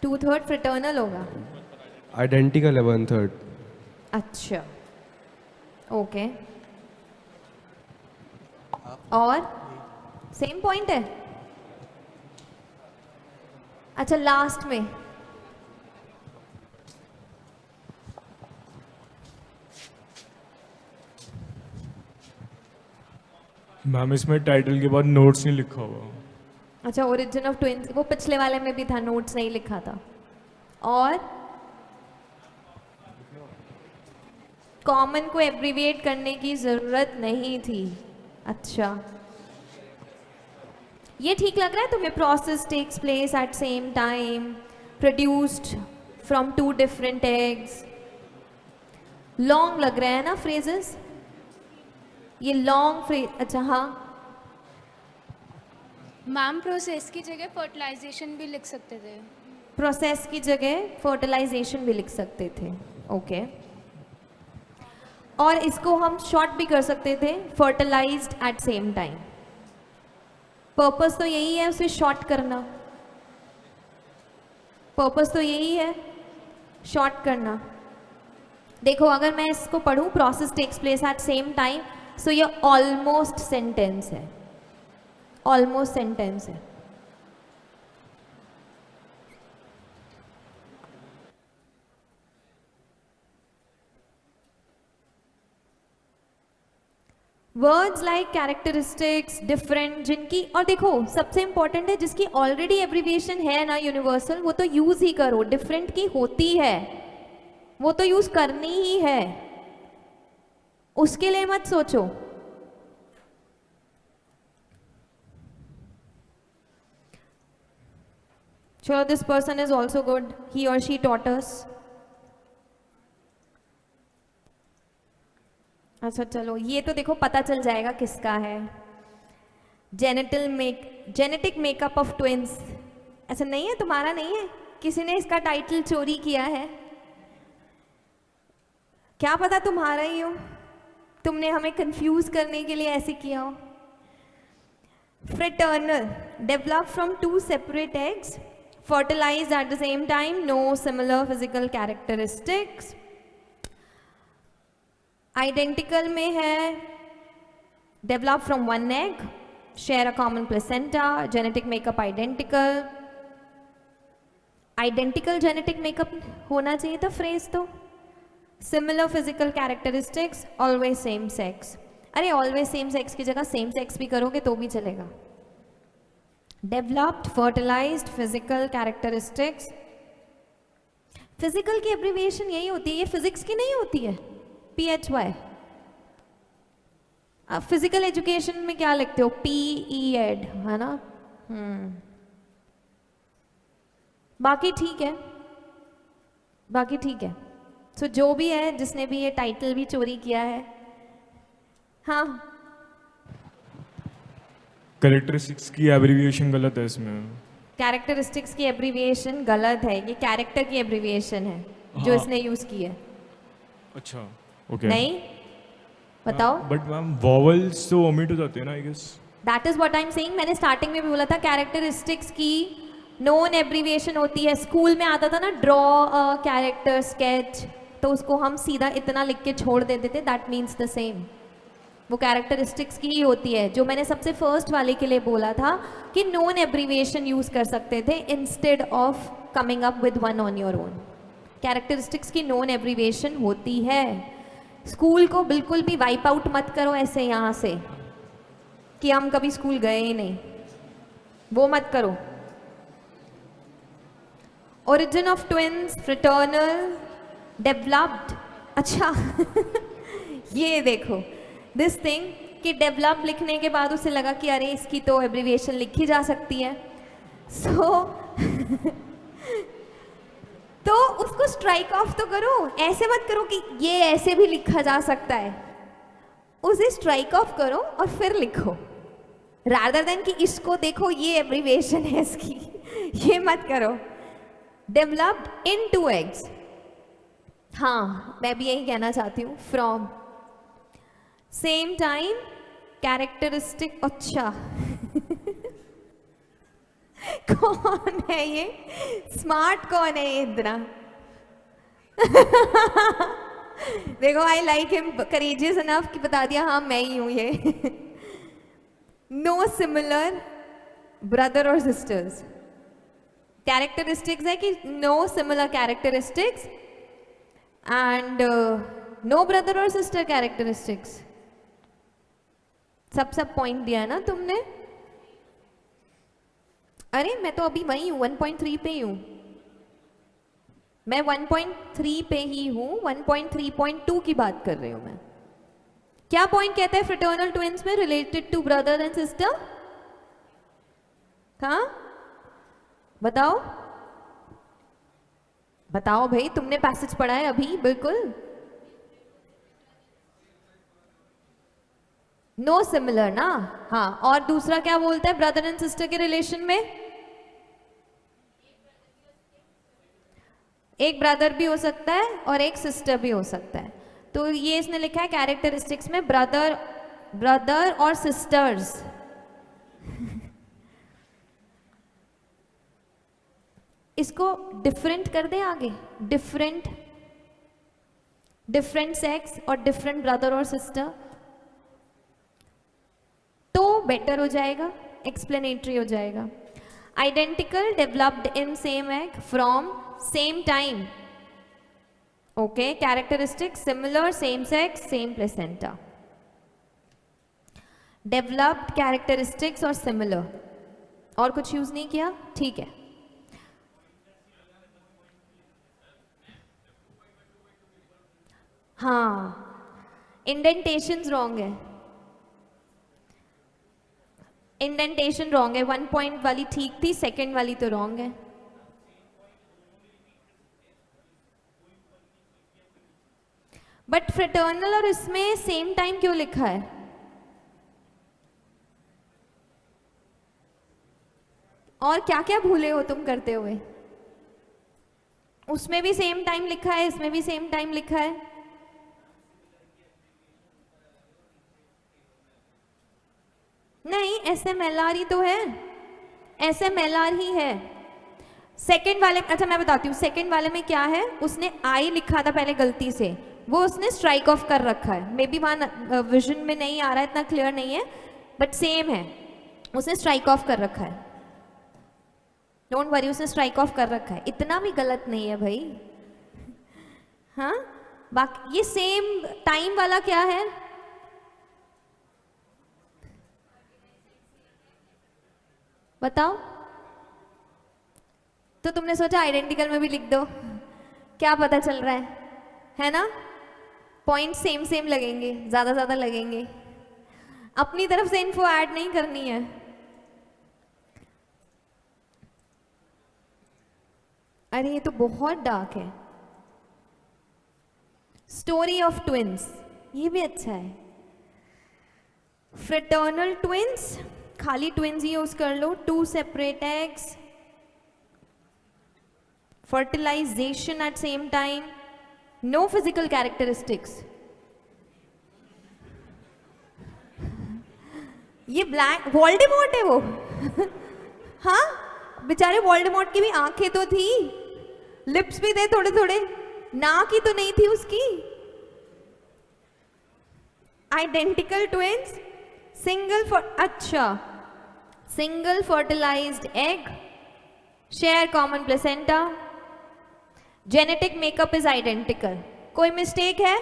2/3 फ्रेटर्नल होगा. आइडेंटिकल है 1/3. अच्छा, ओके. और सेम पॉइंट है. अच्छा, लास्ट में मैम इसमें टाइटल के बाद नोट्स नहीं लिखा हुआ. अच्छा, ओरिजिन ऑफ ट्विंस, वो पिछले वाले में भी था, नोट्स नहीं लिखा था. और कॉमन को एब्रीविएट करने की जरूरत नहीं थी. अच्छा, ये ठीक लग रहा है तुम्हें? Process takes place at same time, produced from 2 different eggs. Long लग रहा है ना फ्रेजेस? ये लॉन्ग फ्रेज. अच्छा, हाँ मैम, प्रोसेस की जगह फर्टिलाइजेशन भी लिख सकते थे. प्रोसेस की जगह फर्टिलाइजेशन भी लिख सकते थे. ओके. और इसको हम शॉर्ट भी कर सकते थे, fertilized at same time. Purpose तो यही है उसे शॉर्ट करना. पर्पस तो यही है शॉर्ट करना. देखो, अगर मैं इसको पढ़ूं, process takes place at same time, so ये ऑलमोस्ट सेंटेंस है. ऑलमोस्ट सेंटेंस है. वर्ड्स लाइक कैरेक्टरिस्टिक्स, डिफरेंट, जिनकी, और देखो सबसे इंपॉर्टेंट है जिसकी ऑलरेडी एब्रीविएशन है ना यूनिवर्सल, वो तो यूज ही करो. डिफरेंट की होती है, वो तो यूज करनी ही है, उसके लिए मत सोचो. Sure, this person is also good. He or she taught us. अच्छा चलो, ये तो देखो पता चल जाएगा किसका है. जेनेटिक मेकअप ऑफ ट्विंस, ऐसा नहीं है, तुम्हारा नहीं है, किसी ने इसका टाइटल चोरी किया है, क्या पता तुम्हारा ही हो, तुमने हमें कंफ्यूज करने के लिए ऐसे किया हो। Fraternal, develop from two separate eggs, fertilized at the same time, no similar physical characteristics. Identical में है develop from one egg, share a common placenta, genetic makeup identical. Identical genetic makeup होना चाहिए था phrase तो। Similar physical characteristics, always same sex. अरे always same sex की जगह same sex भी करोगे तो भी चलेगा। Developed, fertilized, physical characteristics. Physical की एब्रीविएशन यही होती है, ये फिजिक्स की नहीं होती है, PHY। आप फिजिकल एजुकेशन में क्या लिखते हो, PED, है ना। बाकी ठीक है, बाकी ठीक है। सो जो भी है, जिसने भी ये टाइटल भी चोरी किया है, हाँ कैरेक्टरिस्टिक्स की एब्रीविएशन गलत है इसमें। कैरेक्टरिस्टिक्स की एब्रीविएशन गलत है, ये कैरेक्टर की एब्रीविएशन है जो हाँ। इसने यूज की है। अच्छा ओके। नहीं, बताओ। बट मैम वॉवल्स तो ओमिट हो जाते हैं ना I guess. That is what I am saying, मैंने स्टार्टिंग में भी बोला था कैरेक्टरिस्टिक्स की नोन एब्रीविएशन होती है। स्कूल में आता था ना ड्रॉ अ कैरेक्टर स्केच, तो उसको हम सीधा इतना लिख के छोड़ देते थे, दैट मीन्स द सेम। वो कैरेक्टरिस्टिक्स की ही होती है, जो मैंने सबसे फर्स्ट वाले के लिए बोला था कि नोन एब्रीविएशन यूज कर सकते थे instead of coming up with one on your own. Characteristics की नोन एब्रीविएशन होती है। स्कूल को बिल्कुल भी वाइप आउट मत करो ऐसे यहाँ से कि हम कभी स्कूल गए ही नहीं, वो मत करो। Origin of twins, fraternal, developed. अच्छा ये देखो दिस थिंग कि डेवलप लिखने के बाद उसे लगा कि अरे इसकी तो एब्रीविएशन लिखी जा सकती है, सो तो उसको स्ट्राइक ऑफ तो करो, ऐसे मत करो कि ये ऐसे भी लिखा जा सकता है, उसे स्ट्राइक ऑफ करो और फिर लिखो, रादर देन कि इसको देखो ये एब्रीविएशन है इसकी ये मत करो। डेवलप्ड इन टू एग्स, हाँ मैं भी यही कहना चाहती हूँ। फ्रॉम सेम टाइम कैरेक्टरिस्टिक, अच्छा कौन है ये, स्मार्ट कौन है ये इतना देखो I like him courageous enough कि बता दिया हाँ मैं ही हूं ये। नो सिमिलर ब्रदर और सिस्टर्स, कैरेक्टरिस्टिक्स है कि no similar characteristics and no brother और सिस्टर कैरेक्टरिस्टिक्स। सब पॉइंट दिया है ना तुमने। अरे मैं तो अभी वही हूँ, 1.3 पे ही हूँ मैं, 1.3 पे ही हूँ, 1.3.2 की बात कर रही हूँ मैं। क्या पॉइंट कहता है फ्रेटर्नल ट्विंस में, related to brother and sister. हाँ बताओ बताओ भाई, तुमने पैसेज पढ़ा है अभी, बिल्कुल। नो सिमिलर ना, हाँ। और दूसरा क्या बोलता है ब्रदर एंड सिस्टर के रिलेशन में, एक ब्रदर भी हो सकता है और एक सिस्टर भी हो सकता है। तो ये इसने लिखा है कैरेक्टरिस्टिक्स में ब्रदर और सिस्टर्स इसको डिफरेंट कर दें आगे, डिफरेंट सेक्स और डिफरेंट ब्रदर और सिस्टर, तो बेटर हो जाएगा, एक्सप्लेनेटरी हो जाएगा। Identical, developed in same egg from same time, okay. Characteristic similar, same sex, same placenta. Developed, characteristics और सिमिलर, और कुछ यूज नहीं किया, ठीक है। हाँ इंडेंटेशन रॉन्ग है, इंडेंटेशन रॉन्ग है, 1 पॉइंट वाली ठीक थी, सेकंड वाली तो रॉन्ग है। बट फ्रेटर्नल और इसमें सेम टाइम क्यों लिखा है? और क्या क्या भूले हो तुम करते हुए? उसमें भी सेम टाइम लिखा है, इसमें भी सेम टाइम लिखा है। नहीं, SMLR ही तो है, SMLR ही है। सेकंड वाले, अच्छा मैं बताती हूँ, सेकंड वाले में क्या है, उसने आई लिखा था पहले गलती से, वो उसने स्ट्राइक ऑफ कर रखा है। मे बी वहाँ विजन में नहीं आ रहा है, इतना क्लियर नहीं है, बट सेम है, उसने स्ट्राइक ऑफ कर रखा है। डोंट वरी, उसने स्ट्राइक ऑफ कर रखा है, इतना भी गलत नहीं है भाई। हाँ, बाकी ये सेम टाइम वाला क्या है? बताओ। तो तुमने सोचा आइडेंटिकल में भी लिख दो, क्या पता चल रहा है ना? पॉइंट सेम सेम लगेंगे, ज्यादा ज्यादा लगेंगे। अपनी तरफ से इन्फो ऐड नहीं करनी है। अरे ये तो बहुत डार्क है। स्टोरी ऑफ ट्विंस, ये भी अच्छा है। फ्रेटर्नल ट्विंस, खाली ट्विंस ही यूज कर लो। 2 separate eggs, fertilization at same time, no physical characteristics. ये ब्लैक वोल्डेमॉर्ट है वो। हाँ, बेचारे वोल्डेमॉर्ट की भी आंखें तो थी, लिप्स भी थे थोड़े थोड़े, नाक ही तो नहीं थी उसकी। आइडेंटिकल ट्विंस, अच्छा, single fertilized egg, share common placenta, genetic makeup is identical. कोई मिस्टेक है?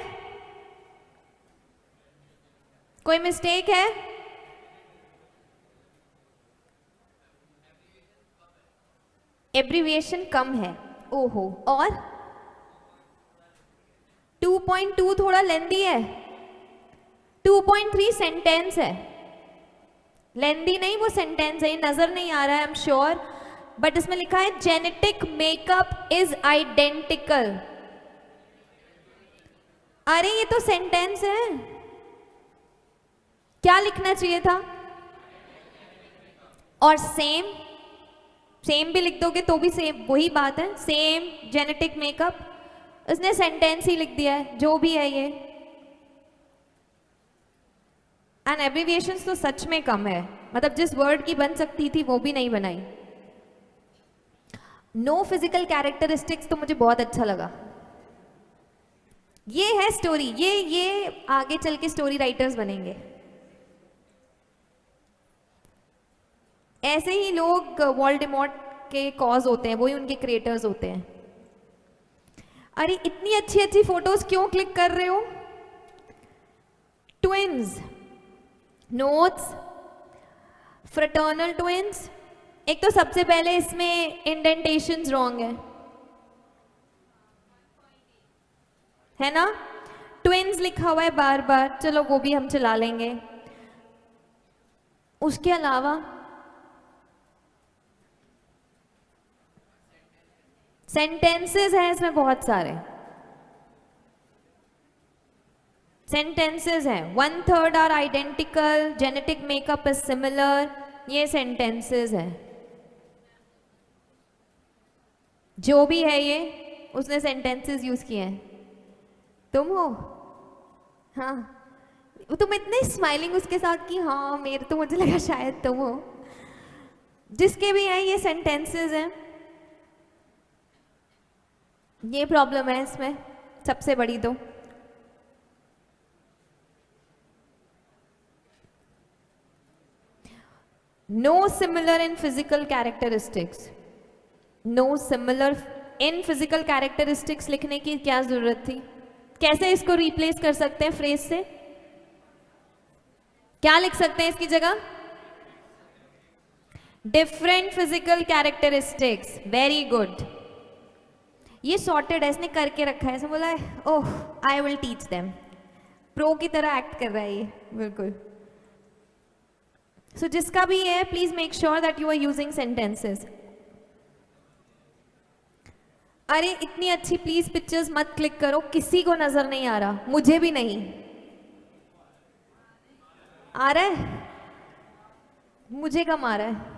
कोई मिस्टेक है? एब्रीविएशन कम है, ओहो। और 2.2 थोड़ा लेंदी है, 2.3 सेंटेंस है, लेंदी नहीं, वो सेंटेंस है, ये नजर नहीं आ रहा है, आई एम श्योर, बट इसमें लिखा है जेनेटिक मेकअप इज आइडेंटिकल। अरे ये तो सेंटेंस है, क्या लिखना चाहिए था? और सेम, सेम भी लिख दोगे तो भी सेम वही बात है, सेम जेनेटिक मेकअप। उसने सेंटेंस ही लिख दिया है, जो भी है ये। एंड एब्रीविएशंस तो सच में कम है, मतलब जिस वर्ड की बन सकती थी वो भी नहीं बनाई। नो फिजिकल कैरेक्टरिस्टिक्स तो मुझे बहुत अच्छा लगा। ये है स्टोरी, ये आगे चल के स्टोरी राइटर्स बनेंगे। ऐसे ही लोग वोल्डेमॉर्ट के कॉज होते हैं, वही उनके क्रिएटर्स होते हैं। अरे इतनी अच्छी अच्छी फोटोज क्यों क्लिक कर रहे हो? Twins, notes, fraternal twins. एक तो सबसे पहले इसमें इंडेंटेशंस रॉन्ग है ना? ट्विंस लिखा हुआ है बार बार, चलो वो भी हम चला लेंगे। उसके अलावा सेंटेंसेस हैं इसमें बहुत सारे, सेंटेंसेस हैं। 1/3 are identical, genetic makeup is similar, ये सेंटेंसेस हैं। जो भी है ये, उसने सेंटेंसेस यूज किए हैं। तुम हो? हाँ, तुम इतने स्माइलिंग उसके साथ कि हाँ मेरे, तो मुझे लगा शायद तुम हो। जिसके भी है ये सेंटेंसेस हैं। ये प्रॉब्लम है इसमें सबसे बड़ी तो। No similar in physical characteristics, no similar in physical characteristics लिखने की क्या जरूरत थी? कैसे इसको रिप्लेस कर सकते हैं फ्रेज से? क्या लिख सकते हैं इसकी जगह? Different physical characteristics. Very good, ये सॉर्टेड है, इसने करके रखा है, इसने बोला है oh I will teach them. Pro की तरह एक्ट कर रहा है ये, बिल्कुल। सो जिसका भी है, please make sure that you are using sentences. अरे इतनी अच्छी प्लीज पिक्चर्स मत क्लिक करो, किसी को नजर नहीं आ रहा, मुझे भी नहीं आ रहा है, मुझे कम आ रहा है।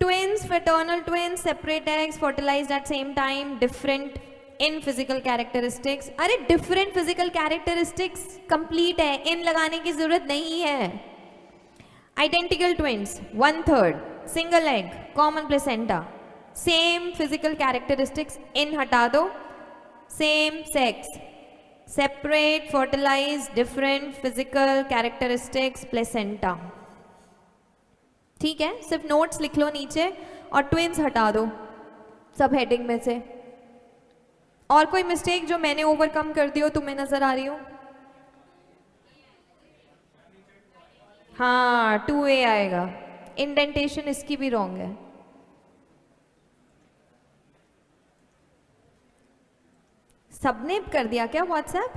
Twins, fraternal twins, separate eggs, fertilized at same time, different in physical characteristics. अरे different physical characteristics complete है, in लगाने की जरूरत नहीं है. Identical twins, 1/3, single egg, common placenta, same physical characteristics, in हटा दो, same sex, separate, fertilized, different physical characteristics, placenta. ठीक है, सिर्फ नोट्स लिख लो नीचे और ट्विंस हटा दो सब हेडिंग में से. और कोई मिस्टेक जो मैंने ओवरकम कर दी हो तुम्हें नजर आ रही हो? हाँ 2A आएगा. इंडेंटेशन इसकी भी रॉन्ग है. सबने कर दिया क्या WhatsApp?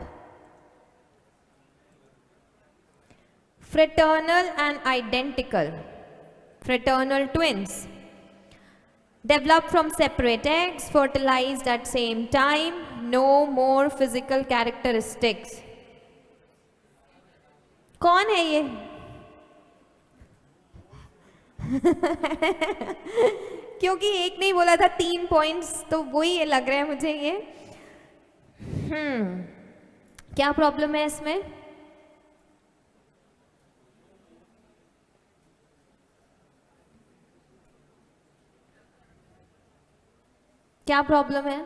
Fraternal and identical, fraternal twins, developed from separate eggs, fertilized at same time, no more physical characteristics. कौन है ये? क्योंकि एक नहीं बोला था 3 पॉइंट्स, तो वही ये लग रहा है मुझे ये. क्या प्रॉब्लम है इसमें? क्या प्रॉब्लम है?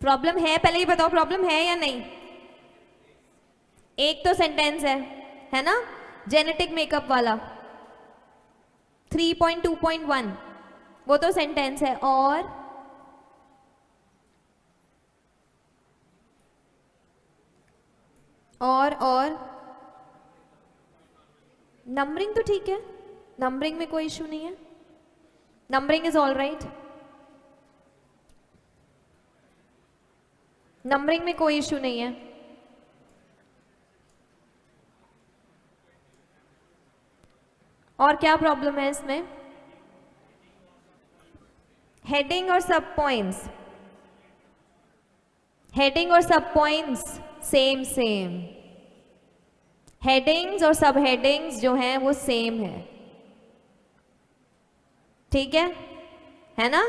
प्रॉब्लम है पहले ही बताओ, प्रॉब्लम है या नहीं? एक तो सेंटेंस है ना, जेनेटिक मेकअप वाला 3.2.1, वो तो सेंटेंस है. और नंबरिंग तो ठीक है, नंबरिंग में कोई इशू नहीं है, numbering is all right, numbering में कोई इशू नहीं है. और क्या प्रॉब्लम है इसमें? हेडिंग और सब पॉइंट्स, हेडिंग और सब पॉइंट्स सेम. हेडिंग्स और सब हेडिंग्स जो हैं वो सेम है. ठीक है ना?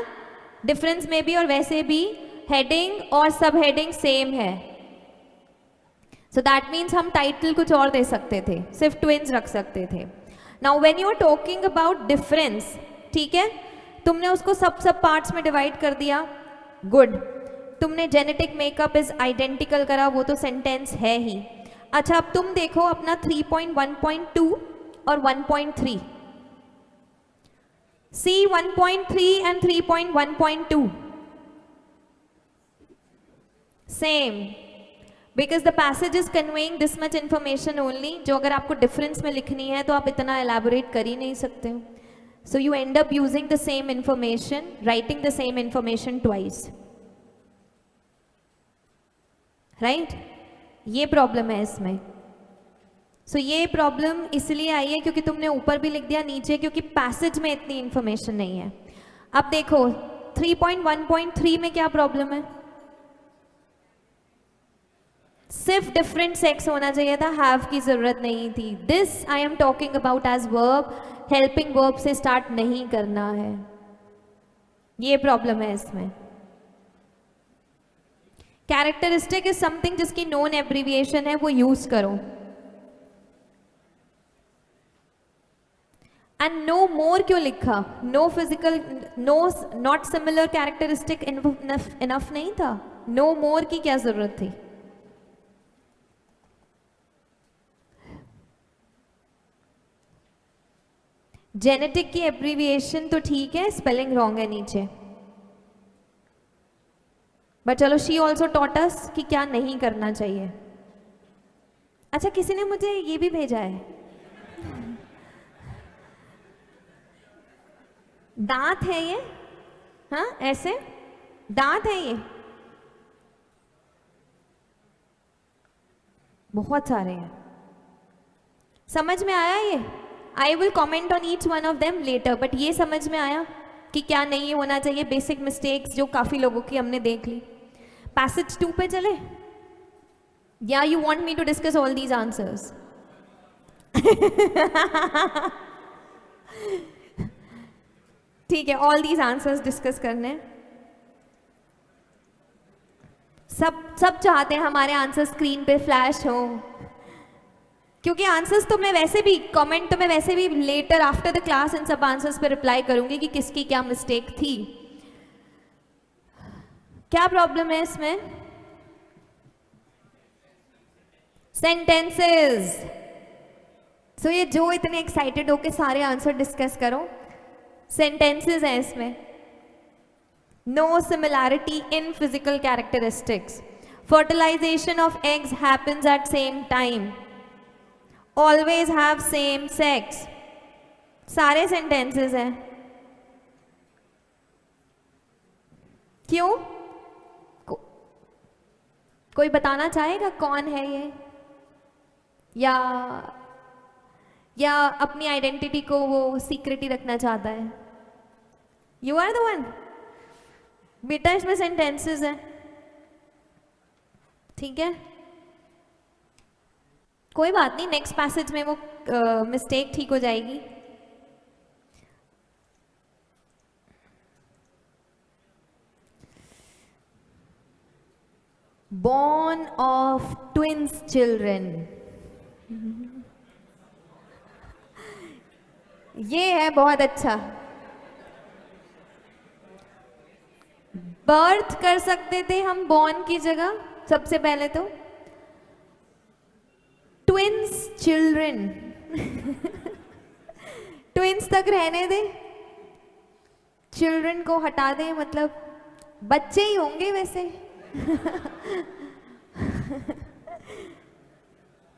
डिफरेंस में भी और वैसे भी हेडिंग और सब हेडिंग सेम है. सो दैट मीन्स हम टाइटल कुछ और दे सकते थे, सिर्फ ट्विंस रख सकते थे. Now when you are talking about difference, ठीक है, तुमने उसको सब पार्ट्स में डिवाइड कर दिया, गुड. तुमने जेनेटिक मेकअप इज आइडेंटिकल करा, वो तो सेंटेंस है ही. अच्छा अब तुम देखो अपना 3.1.2 और 1.3. See 1.3 and 3.1.2 same, because the passage is conveying this much information only. जो अगर आपको डिफरेंस में लिखनी है तो आप इतना elaborate कर ही नहीं सकते हो. So you end up using the same information, writing the same information twice, right? ये प्रॉब्लम है इसमें. सो ये प्रॉब्लम इसलिए आई है क्योंकि तुमने ऊपर भी लिख दिया, नीचे क्योंकि पैसेज में इतनी इंफॉर्मेशन नहीं है. अब देखो 3.1.3 में क्या प्रॉब्लम है? सिर्फ डिफरेंट सेक्स होना चाहिए था, हैव की जरूरत नहीं थी. This I am talking about as verb, helping verb से स्टार्ट नहीं करना है. ये प्रॉब्लम है इसमें. कैरेक्टरिस्टिक इज समथिंग जिसकी नोन एब्रीविएशन है, वो यूज करो. एंड नो मोर क्यों लिखा? No physical, no not similar characteristic enough नहीं था? नो मोर की क्या जरूरत थी? जेनेटिक की एब्रीविएशन तो ठीक है, स्पेलिंग रॉन्ग है नीचे, बट चलो शी ऑल्सो टॉट अस कि क्या नहीं करना चाहिए. अच्छा किसी ने मुझे ये भी भेजा है, दांत है ये, हाँ ऐसे दांत है ये, बहुत सारे हैं. समझ में आया ये? I will comment on each one of them later, but ये समझ में आया कि क्या नहीं होना चाहिए. बेसिक मिस्टेक्स जो काफी लोगों की हमने देख ली. पैसेज 2 पे चले, या you want me to discuss all these answers? ठीक है, ऑल दीज आंसर्स डिस्कस करने हैं। सब चाहते हैं हमारे आंसर स्क्रीन पे फ्लैश हो, क्योंकि आंसर्स तो मैं वैसे भी, कमेंट तो मैं वैसे भी लेटर आफ्टर द क्लास इन सब आंसर्स पे रिप्लाई करूंगी कि किसकी क्या मिस्टेक थी। क्या प्रॉब्लम है इसमें? सेंटेंसेस। सो ये जो इतने एक्साइटेड होके सारे आंसर डिस्कस करो, सेंटेंसेस हैं इसमें। No similarity in physical characteristics, fertilization of eggs happens at same time, always have same sex, सारे सेंटेंसेस हैं। क्यों? कोई बताना चाहेगा कौन है ये? या अपनी आइडेंटिटी को वो सीक्रेट ही रखना चाहता है? You are the one. बेटा इसमें सेंटेंसेस हैं, ठीक है, कोई बात नहीं, नेक्स्ट पैसेज में वो मिस्टेक ठीक हो जाएगी। Born of twins children, ये है बहुत अच्छा। बर्थ कर सकते थे हम बॉर्न की जगह, सबसे पहले तो ट्विंस चिल्ड्रन ट्विंस तक रहने दे, चिल्ड्रन को हटा दे, मतलब बच्चे ही होंगे वैसे।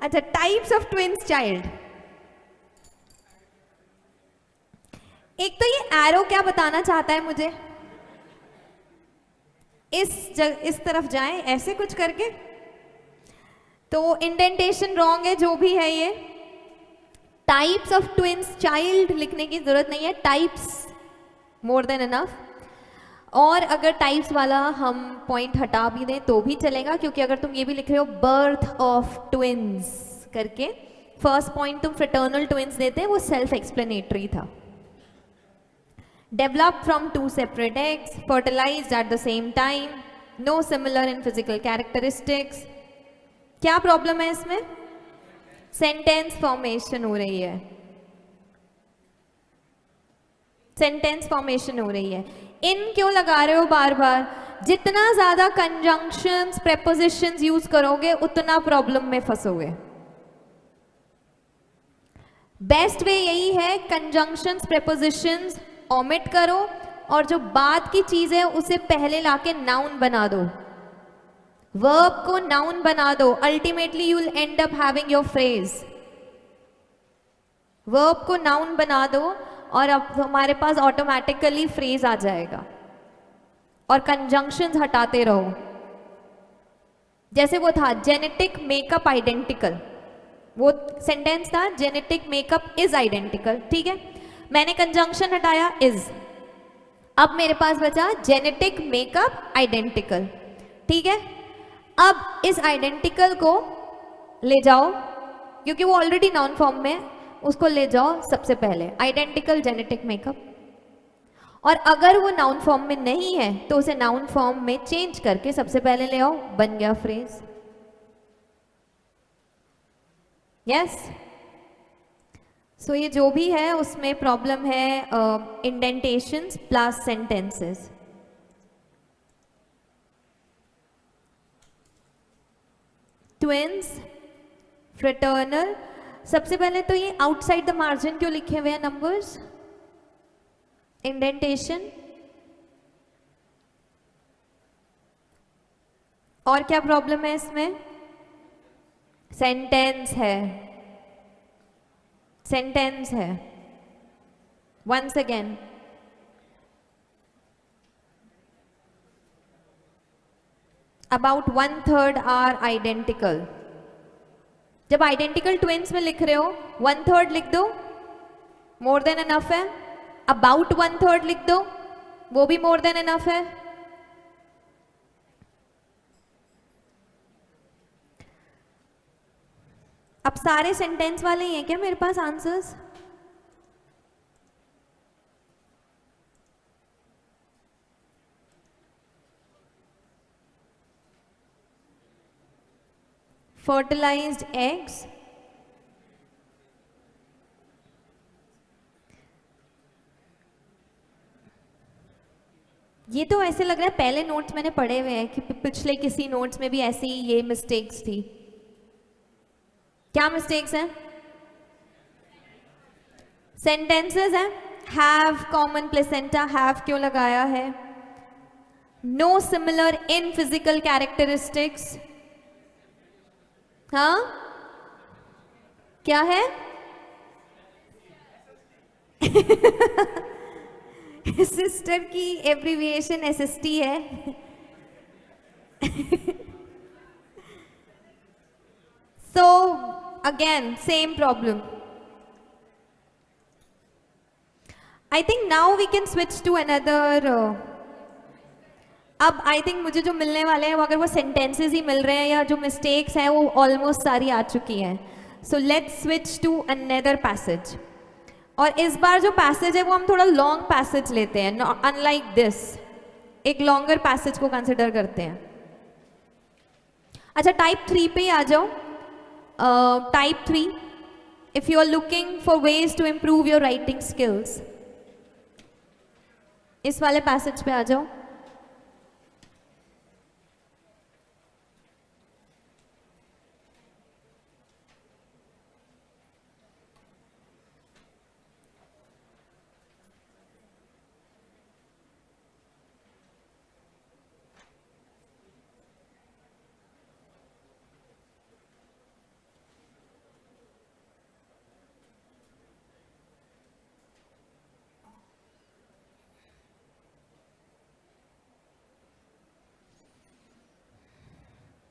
अच्छा, टाइप्स ऑफ ट्विंस चाइल्ड। एक तो ये एरो क्या बताना चाहता है मुझे, इस तरफ जाएं ऐसे कुछ करके, तो इंडेंटेशन रॉन्ग है जो भी है ये। टाइप्स ऑफ ट्विंस चाइल्ड लिखने की जरूरत नहीं है, टाइप्स मोर देन इनफ। और अगर टाइप्स वाला हम पॉइंट हटा भी दें तो भी चलेगा, क्योंकि अगर तुम ये भी लिख रहे हो बर्थ ऑफ ट्विंस करके, फर्स्ट पॉइंट तुम फ्रेटर्नल ट्विंस देते हैं, वो सेल्फ एक्सप्लेनेटरी था। Develop from two separate eggs, fertilized at the same time, no similar in physical characteristics. क्या प्रॉब्लम है इसमें? सेंटेंस फॉर्मेशन हो रही है, सेंटेंस फॉर्मेशन हो रही है। इन क्यों लगा रहे हो बार बार? जितना ज्यादा कंजंक्शंस प्रेपोजिशंस यूज करोगे उतना प्रॉब्लम में फंसोगे। बेस्ट वे यही है, कंजंक्शंस प्रेपोजिशंस ओमिट करो और जो बाद की चीज है उसे पहले लाके नाउन बना दो, वर्ब को नाउन बना दो। Ultimately you will and up having your phrase. Verb को नाउन बना दो और अब हमारे पास ऑटोमेटिकली फ्रेज आ जाएगा। और कंजंक्शंस हटाते रहो, जैसे वो था जेनेटिक मेकअप आइडेंटिकल, वो सेंटेंस था जेनेटिक मेकअप इज आइडेंटिकल, ठीक है, मैंने कंजंक्शन हटाया इज, अब मेरे पास बचा जेनेटिक मेकअप आइडेंटिकल, ठीक है। अब इस आइडेंटिकल को ले जाओ, क्योंकि वो ऑलरेडी नाउन फॉर्म में है, उसको ले जाओ सबसे पहले आइडेंटिकल जेनेटिक मेकअप, और अगर वो नाउन फॉर्म में नहीं है तो उसे नाउन फॉर्म में चेंज करके सबसे पहले ले आओ, बन गया फ्रेज। यस, सो ये जो भी है उसमें प्रॉब्लम है indentations plus sentences. Twins, fraternal, सबसे पहले तो ये आउटसाइड द मार्जिन क्यों लिखे हुए हैं नंबर्स? इंडेंटेशन। और क्या प्रॉब्लम है इसमें? सेंटेंस है, सेंटेंस है। Once again, about 1/3 are identical. जब आइडेंटिकल ट्विंस में लिख रहे हो 1/3 लिख दो, मोर देन इनफ है। अबाउट 1/3 लिख दो, वो भी मोर देन इनफ है। अब सारे सेंटेंस वाले ही हैं क्या मेरे पास आंसर्स? fertilized eggs. ये तो ऐसे लग रहा है पहले नोट्स मैंने पढ़े हुए हैं कि पिछले किसी नोट्स में भी ऐसे ही ये मिस्टेक्स थी. क्या मिस्टेक्स हैं? सेंटेंसेस हैं. हैव कॉमन प्लेसेंटा, हैव क्यों लगाया है? No similar in physical characteristics. हाँ, क्या है? सिस्टर की एब्रीविएशन एसएसटी है. So again same problem. I think now we can switch to another अब आई थिंक मुझे जो मिलने वाले हैं वो अगर वो सेंटेंसेस ही मिल रहे हैं या जो मिस्टेक्स हैं वो ऑलमोस्ट सारी आ चुकी हैं. So let's switch to another passage. और इस बार जो पैसेज है वो हम थोड़ा लॉन्ग पैसेज लेते हैं, अनलाइक दिस. एक लॉन्गर पैसेज को कंसिडर करते हैं. अच्छा, टाइप 3 पे ही आ जाओ. Type 3, if you are looking for ways to improve your writing skills, इस वाले पैसेज पे आ जाओ.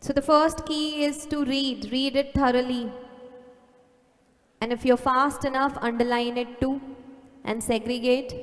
So the first key is to read it thoroughly. And if you're fast enough, underline it too and segregate.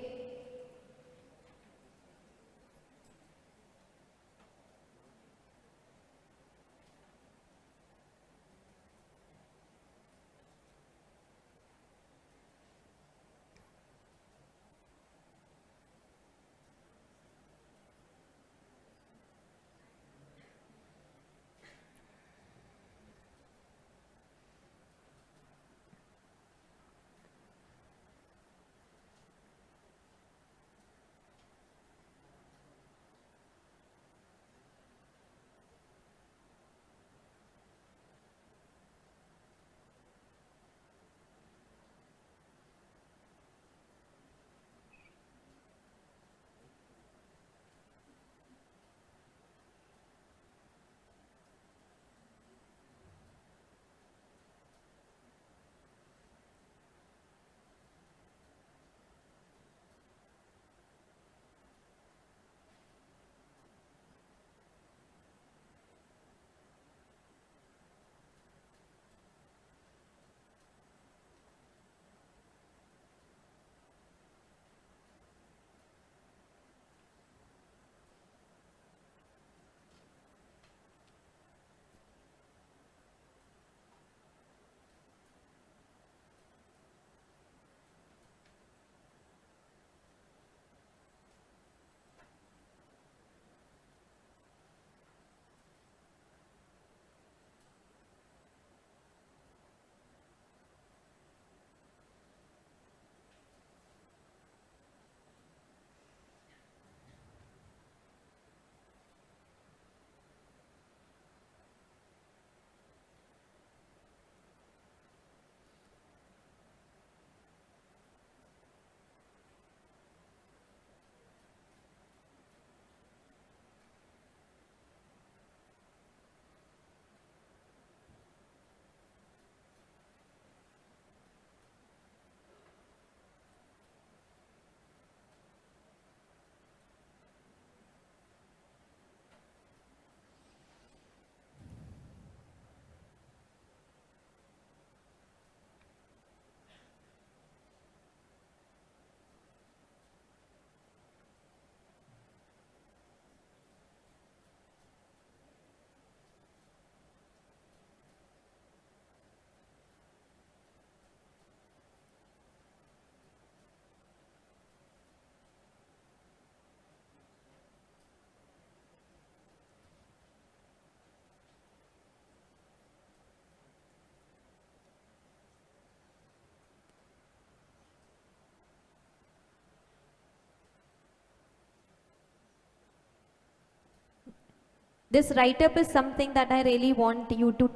This write up is something that I really want you to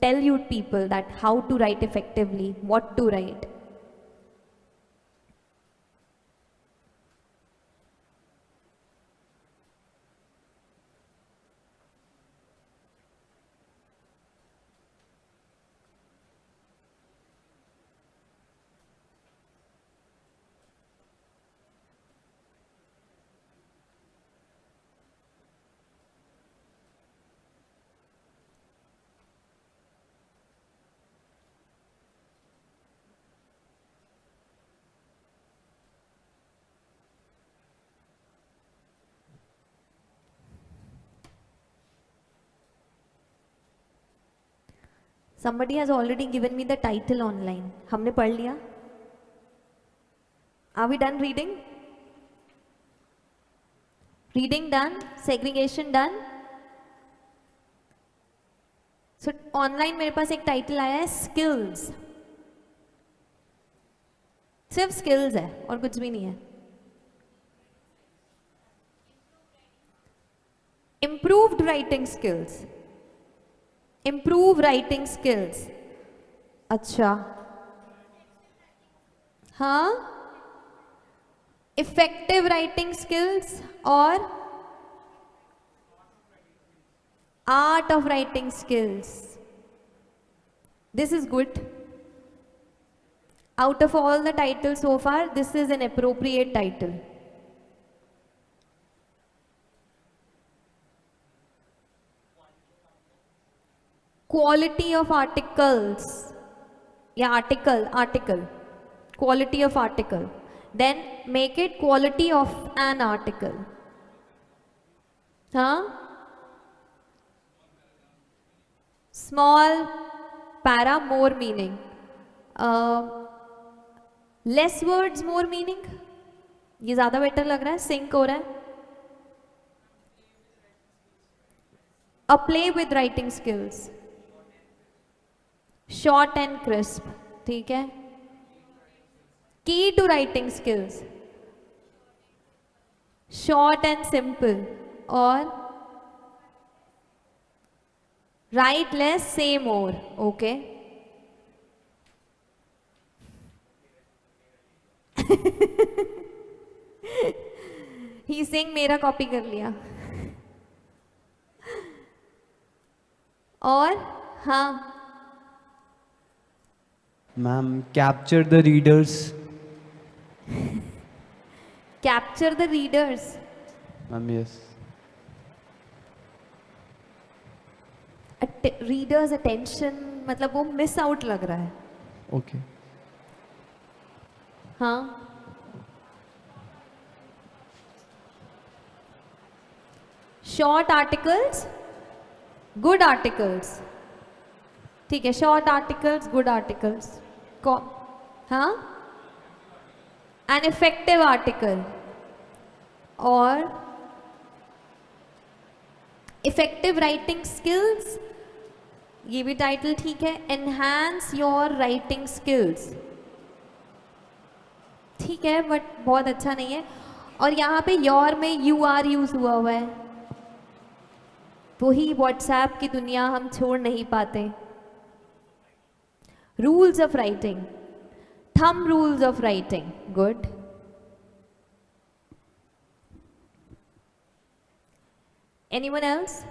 tell you people that how to write effectively, what to write. Somebody has already given me the title online. हमने पढ़ लिया? Are we done reading? Reading done? Segregation done? So online मेरे पास एक टाइटल आया है skills. सिर्फ skills है और कुछ भी नहीं है. Improved writing skills. Improve writing skills. अच्छा. हाँ. Effective writing skills और art of writing skills. This is good. Out of all the titles so far, this is an appropriate title. Quality of articles. Yeah, article. Quality of article. Then make it quality of an article. Huh? Small para, more meaning. Less words, more meaning. ये ज़्यादा better लग रहा है, sync हो रहा है. A play with writing skills. Short and crisp. ठीक है. Key to writing skills. Short and simple. और write less, say more. Okay. He's saying मेरा कॉपी कर लिया. और हाँ. Ma'am, capture the readers. Capture the readers. Ma'am, yes. Readers attention मतलब वो मिस आउट लग रहा है. Okay. हाँ. Short articles, good articles. ठीक है. Short articles, good articles. हाँ. An effective article और effective writing skills. ये भी टाइटल ठीक है. Enhance your writing skills. ठीक है बट बहुत अच्छा नहीं है. और यहाँ पे योर में यू आर यूज हुआ है. वही व्हाट्सएप की दुनिया हम छोड़ नहीं पाते. Rules of writing. Thumb rules of writing. Good. Anyone else?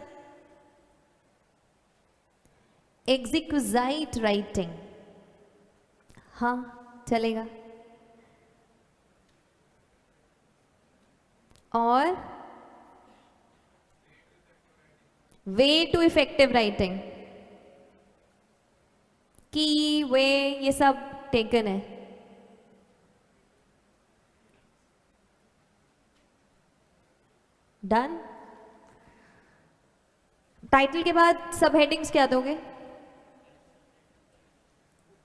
Exquisite writing. हाँ चलेगा. और वे टू इफेक्टिव राइटिंग. की वे ये सब टेकन है. डन. टाइटल के बाद सब हेडिंग्स क्या दोगे?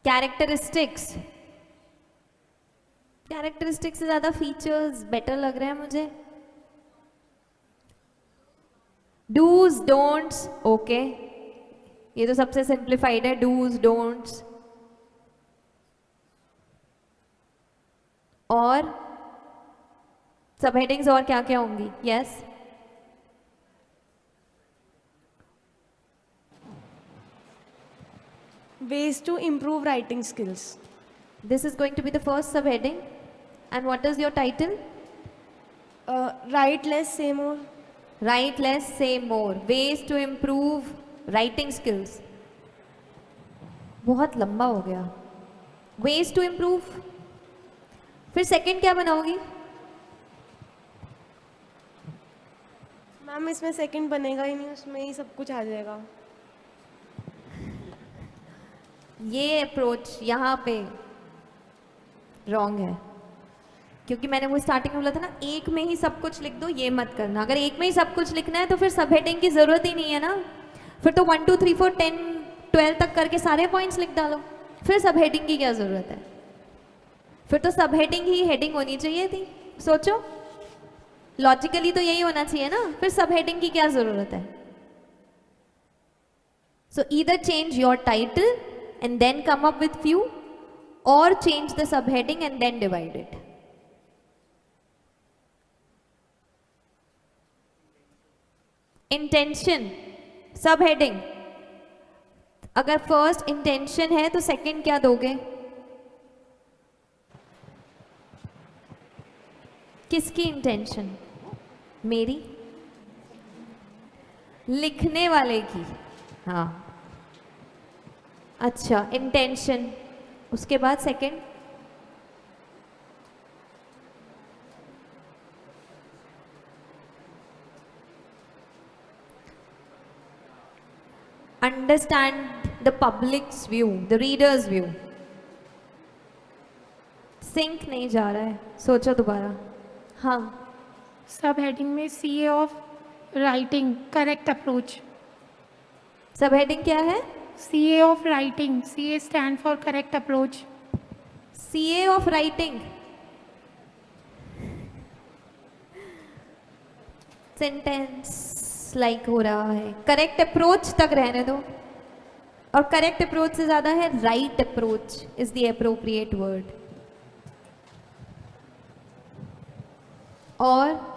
कैरेक्टरिस्टिक्स. कैरेक्टरिस्टिक्स से ज्यादा फीचर्स बेटर लग रहे हैं मुझे. Dos don'ts. ओके ये तो सबसे सिंप्लीफाइड है. Do's don'ts. और सब हेडिंग्स और क्या क्या होंगी? Yes ways to improve writing skills. This is going to be the first subheading. And what is your title? Write less, say more. Write less, say more. Ways to improve writing skills. बहुत लंबा हो गया. Ways to improve. फिर सेकंड क्या बनाओगी? मैम इसमें सेकंड बनेगा ही नहीं, उसमें ही सब कुछ आ जाएगा. ये अप्रोच यहाँ पे रॉन्ग है, क्योंकि मैंने वो स्टार्टिंग में बोला था ना, एक में ही सब कुछ लिख दो, ये मत करना. अगर एक में ही सब कुछ लिखना है तो फिर सब हेडिंग की ज़रूरत ही नहीं है ना. फिर तो 1 2 3 4 10 12 तक करके सारे पॉइंट्स लिख डालो. फिर सब हेडिंग की क्या ज़रूरत है? फिर तो सब हेडिंग ही हेडिंग होनी चाहिए थी. सोचो, लॉजिकली तो यही होना चाहिए ना. फिर सब हेडिंग की क्या ज़रूरत है? सो either change your title and then come up with few, or change the subheading and then divide it. Intention, subheading. अगर first intention है तो second क्या दोगे? किसकी intention? मेरी? लिखने वाले की. हाँ. अच्छा, इंटेंशन. उसके बाद second understand the public's view, the readers view. Sync नहीं जा रहा है, सोचो दोबारा. हाँ, सब हेडिंग में CA of writing correct approach. सब हेडिंग क्या है? CA of writing. CA stand for correct approach. CA of writing. Sentence like हो रहा है. करेक्ट अप्रोच तक रहने दो, और करेक्ट अप्रोच से ज्यादा है right approach is the appropriate word. और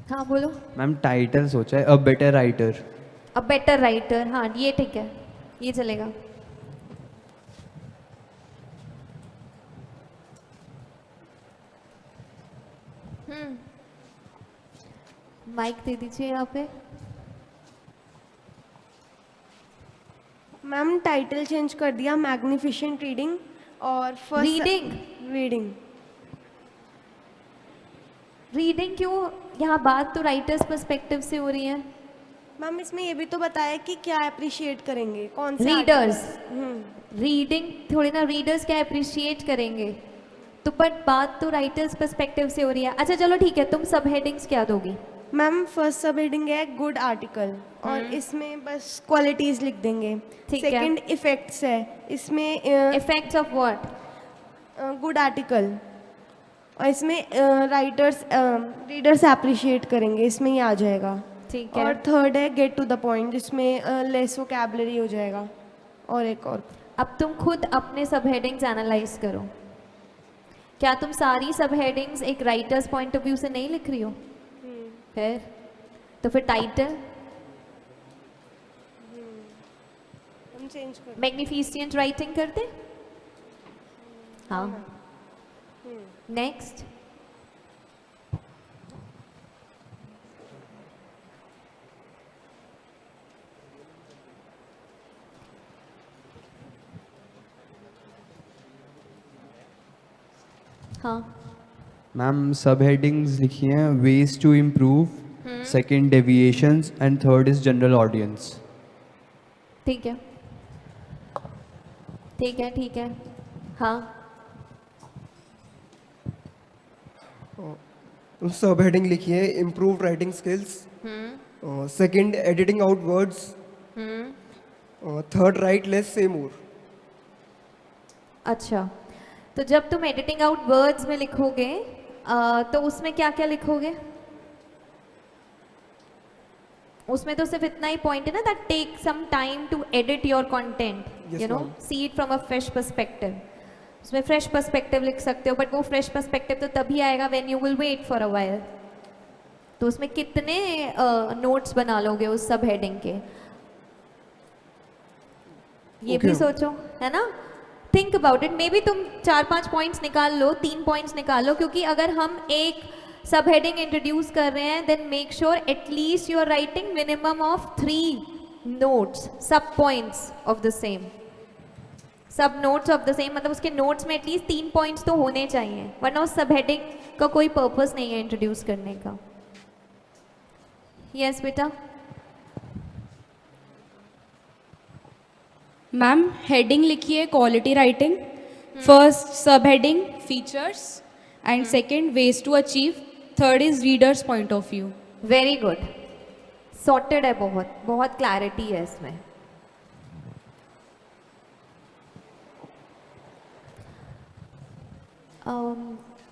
हाँ बोलो. मैम टाइटल सोचा है, a better writer. A better writer. हाँ, ये ठीक है, ये चलेगा. माइक दे दीजिए यहाँ पे. मैम टाइटल चेंज कर दिया, मैग्निफिशेंट रीडिंग. और रीडिंग रीडिंग क्यों? यहाँ बात तो राइटर्स पर्सपेक्टिव से हो रही है. मैम इसमें ये भी तो बताया कि क्या अप्रिशिएट करेंगे, कौन से रीडर्स. रीडिंग थोड़ी ना, रीडर्स क्या अप्रिशिएट करेंगे. तो बट बात तो राइटर्स पर्सपेक्टिव से हो रही है. अच्छा चलो ठीक है, तुम सब हेडिंग्स क्या दोगी? मैम फर्स्ट सब हेडिंग है गुड आर्टिकल, और इसमें बस क्वालिटीज लिख देंगे. ठीक है. सेकंड इफेक्ट्स है, इसमें effects of what? Good article. और इसमें रीडर्स अप्रिशिएट करेंगे, इसमें ही आ जाएगा. ठीक है. और थर्ड है गेट टू द पॉइंट, जिसमें लेस वोकैबुलरी हो जाएगा. और एक और. अब तुम खुद अपने सब हेडिंग्स एनालाइज करो. क्या तुम सारी सब हेडिंग्स एक राइटर्स पॉइंट ऑफ व्यू से नहीं लिख रही हो? फिर तो फिर टाइटल हम चेंज कर. मैग्निफिसेंट राइटिंग करते. हाँ, नेक्स्ट. हाँ, मैम सब हेडिंग्स लिखी हैं, ways to improve, second deviations and third is general audience. ठीक है, ठीक है, ठीक है. हाँ, सब हेडिंग लिखी है improve writing skills. Second editing out words. Third right less से मोर. अच्छा, तो जब तुम एडिटिंग आउट वर्ड्स में लिखोगे तो उसमें क्या क्या लिखोगे? उसमें तो सिर्फ इतना ही पॉइंट है ना, that take some time to edit your content, you know, see it from a fresh perspective. उसमें फ्रेश पर्सपेक्टिव लिख सकते हो, बट वो फ्रेश पर्सपेक्टिव तो तभी आएगा when you will wait for a while. तो उसमें कितने नोट्स बना लोगे उस सब हेडिंग के, ये भी सोचो, है ना। Think about it. May be तुम 4-5 पॉइंट्स निकाल लो, 3 पॉइंट्स निकाल लो, क्योंकि अगर हम एक सब हेडिंग इंट्रोड्यूस कर रहे हैं then make sure at least you are writing minimum of 3 notes, सब पॉइंट्स ऑफ द सेम, सब नोट्स ऑफ द सेम, मतलब उसके नोट्स में एटलीस्ट 3 पॉइंट्स तो होने चाहिए, वरना उस सब हेडिंग का कोई पर्पस नहीं है इंट्रोड्यूस करने का। यस बेटा। मैम हेडिंग लिखिए क्वालिटी राइटिंग, फर्स्ट सब heading features and second ways to achieve, third is readers point of view. Very good, sorted है, बहुत बहुत क्लैरिटी है इसमें।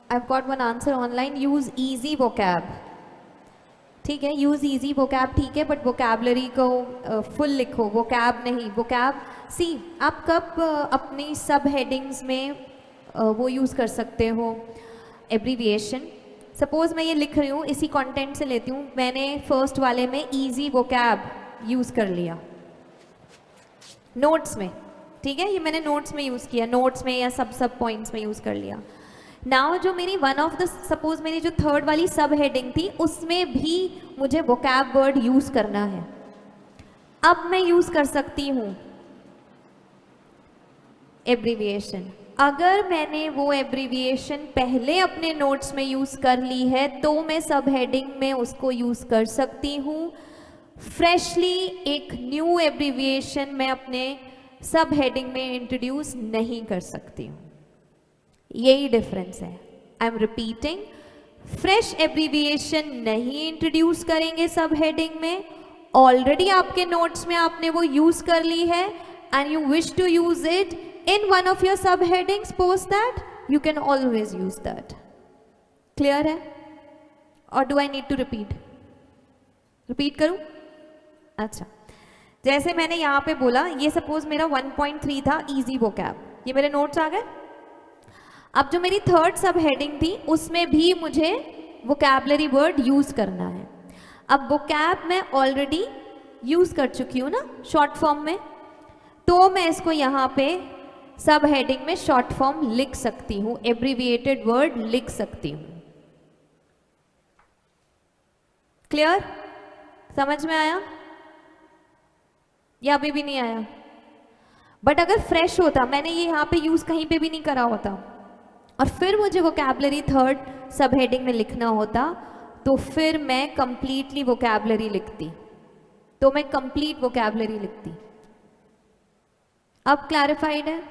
I've got one answer online, use easy vocab। ठीक है, यूज़ ईजी वोकैब ठीक है, बट वोकैबलरी को फुल लिखो, वोकैब नहीं। वोकैब सी आप कब अपनी सब हेडिंग्स में वो यूज़ कर सकते हो एब्रीविएशन। सपोज़ मैं ये लिख रही हूँ, इसी कंटेंट से लेती हूँ, मैंने फर्स्ट वाले में ईजी वोकैब यूज़ कर लिया नोट्स में, ठीक है, ये मैंने नोट्स में यूज़ किया, नोट्स में या सब पॉइंट्स में यूज़ कर लिया। नाउ जो मेरी वन ऑफ द सपोज मेरी जो थर्ड वाली सब हेडिंग थी उसमें भी मुझे वोकैब वर्ड यूज़ करना है। अब मैं यूज़ कर सकती हूँ एब्रीविएशन। अगर मैंने वो एब्रीविएशन पहले अपने नोट्स में यूज़ कर ली है तो मैं सब हेडिंग में उसको यूज़ कर सकती हूँ। फ्रेशली एक न्यू एब्रीविएशन मैं अपने सब हेडिंग में इंट्रोड्यूस नहीं कर सकती हूँ, यही डिफरेंस है। I am repeating, fresh abbreviation नहीं इंट्रोड्यूस करेंगे सब हेडिंग में, ऑलरेडी आपके नोट्स में आपने वो यूज कर ली है and you wish to use it in one of your subheadings, post that you can always use that. Clear है? और do I need to repeat करूं? अच्छा, जैसे मैंने यहाँ पे बोला, ये सपोज मेरा 1.3 था इजी वोकैब, ये मेरे नोट्स आ गए। अब जो मेरी थर्ड सब हेडिंग थी उसमें भी मुझे वोकैबलरी वर्ड यूज करना है। अब वोकैब मैं ऑलरेडी यूज कर चुकी हूँ ना शॉर्ट फॉर्म में, तो मैं इसको यहाँ पे सब हेडिंग में शॉर्ट फॉर्म लिख सकती हूँ, एब्रीविएटेड वर्ड लिख सकती हूँ। क्लियर? समझ में आया या अभी भी नहीं आया? बट अगर फ्रेश होता, मैंने ये यहाँ पे यूज कहीं पे भी नहीं करा होता और फिर मुझे वोकैबलरी थर्ड सब हेडिंग में लिखना होता, तो फिर मैं कंप्लीटली वोकैबलरी लिखती, तो मैं कंप्लीट वोकैबलरी लिखती। अब क्लैरिफाइड है?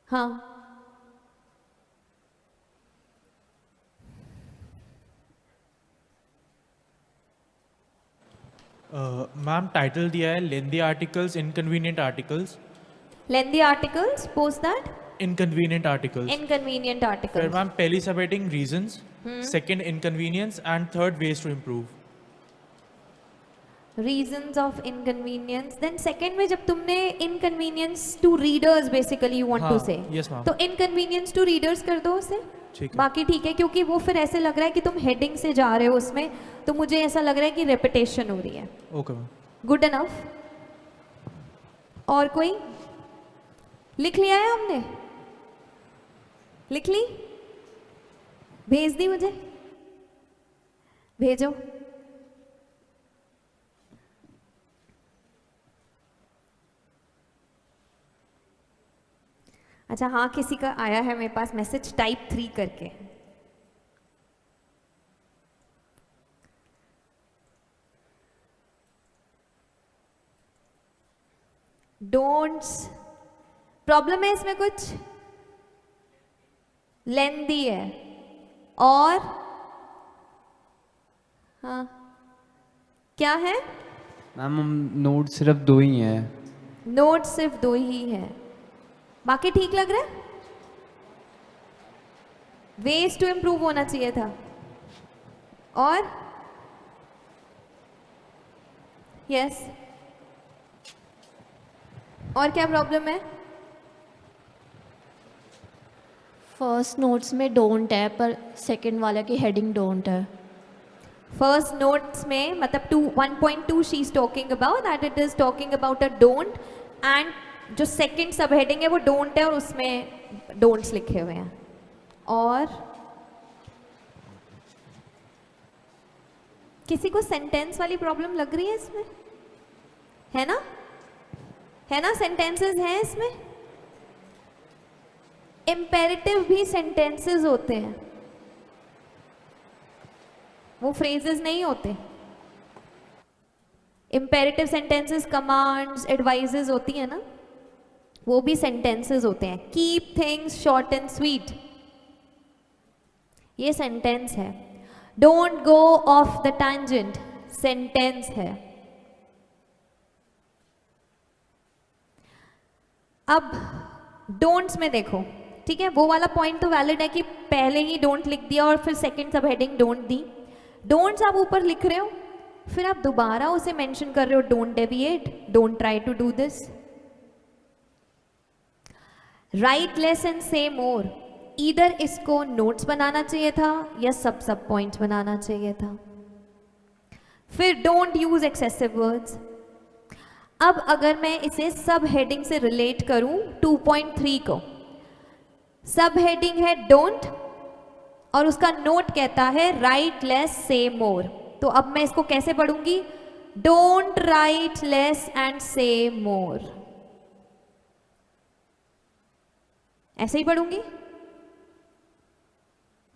हाँ, मैम टाइटल दिया है lengthy articles, inconvenient articles. Lengthy articles, post that inconvenient articles. Inconvenient फिर आर्टिकल्स। मैम पहली sub heading reasons, second inconvenience and third ways to improve. Reasons of inconvenience, then second में जब तुमने inconvenience to readers basically you want to say, yes ma'am, तो इनकन्वीनियंस टू रीडर्स कर दो उसे, ठीक है। बाकी ठीक है, क्योंकि वो फिर ऐसे लग रहा है कि तुम हेडिंग से जा रहे हो उसमें, तो मुझे ऐसा लग रहा है कि रेपिटेशन हो रही है। Okay ma'am, good enough. और कोई लिख लिया है हमने? लिख ली? भेज दी मुझे? भेजो। अच्छा हाँ, किसी का आया है मेरे पास मैसेज टाइप 3 करके। डोंट्स प्रॉब्लम है इसमें, कुछ लेंदी है और हाँ क्या है मैम नोट सिर्फ 2 ही हैं। नोट सिर्फ 2 ही है, बाकी ठीक लग रहा है? वेज टू इम्प्रूव होना चाहिए था। और यस, और क्या प्रॉब्लम है? फर्स्ट नोट्स में डोंट है पर सेकंड वाले की हेडिंग डोंट है. फर्स्ट नोट्स में मतलब 1.2 she is talking about that it is talking about a don't, and जो सेकंड सब हेडिंग है वो डोंट है और उसमें डोंट्स लिखे हुए हैं. और किसी को सेंटेंस वाली प्रॉब्लम लग रही है इसमें? है ना? है ना? सेंटेंसेस हैं इसमें. इम्पेरेटिव भी सेंटेंसेस होते हैं, वो फ्रेजेस नहीं होते. इम्पेरेटिव सेंटेंसेस कमांड्स एडवाइजेस होती है ना, वो भी सेंटेंसेस होते हैं. Keep things short and sweet, ये सेंटेंस है. Don't go of the tangent, sentence है. अब डोंट्स में देखो, ठीक है, वो वाला पॉइंट तो वैलिड है कि पहले ही डोंट लिख दिया और फिर सेकंड सब हेडिंग डोंट दी. डोंट्स आप ऊपर लिख रहे हो, फिर आप दोबारा उसे मेंशन कर रहे हो, don't deviate, don't try to do this. Write less and say more, इधर इसको नोट्स बनाना चाहिए था या सब पॉइंट्स बनाना चाहिए था. फिर डोंट यूज एक्सेसिव वर्ड्स. अब अगर मैं इसे सब हेडिंग से रिलेट करूं 2.3 को, सब हेडिंग है डोंट और उसका नोट कहता है राइट लेस से मोर. तो अब मैं इसको कैसे पढ़ूंगी? Don't write less and say मोर, ऐसे ही पढ़ूंगी.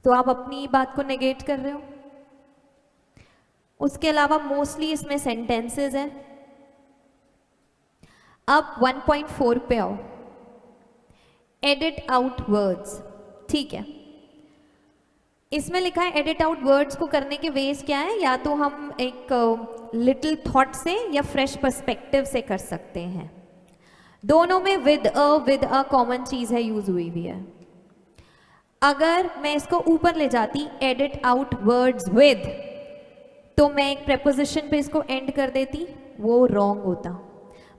तो आप अपनी बात को नेगेट कर रहे हो. उसके अलावा मोस्टली इसमें सेंटेंसेस हैं. अब 1.4 पे आओ, एडिट आउट वर्ड्स. ठीक है, इसमें लिखा है एडिट आउट वर्ड्स को करने के वेज क्या है? या तो हम एक लिटिल थॉट से या फ्रेश पर्सपेक्टिव से कर सकते हैं. दोनों में विद अ कॉमन चीज है, यूज हुई भी है. अगर मैं इसको ऊपर ले जाती एडिट आउट वर्ड्स विद, तो मैं एक प्रेपोजिशन पे इसको एंड कर देती, वो रॉन्ग होता.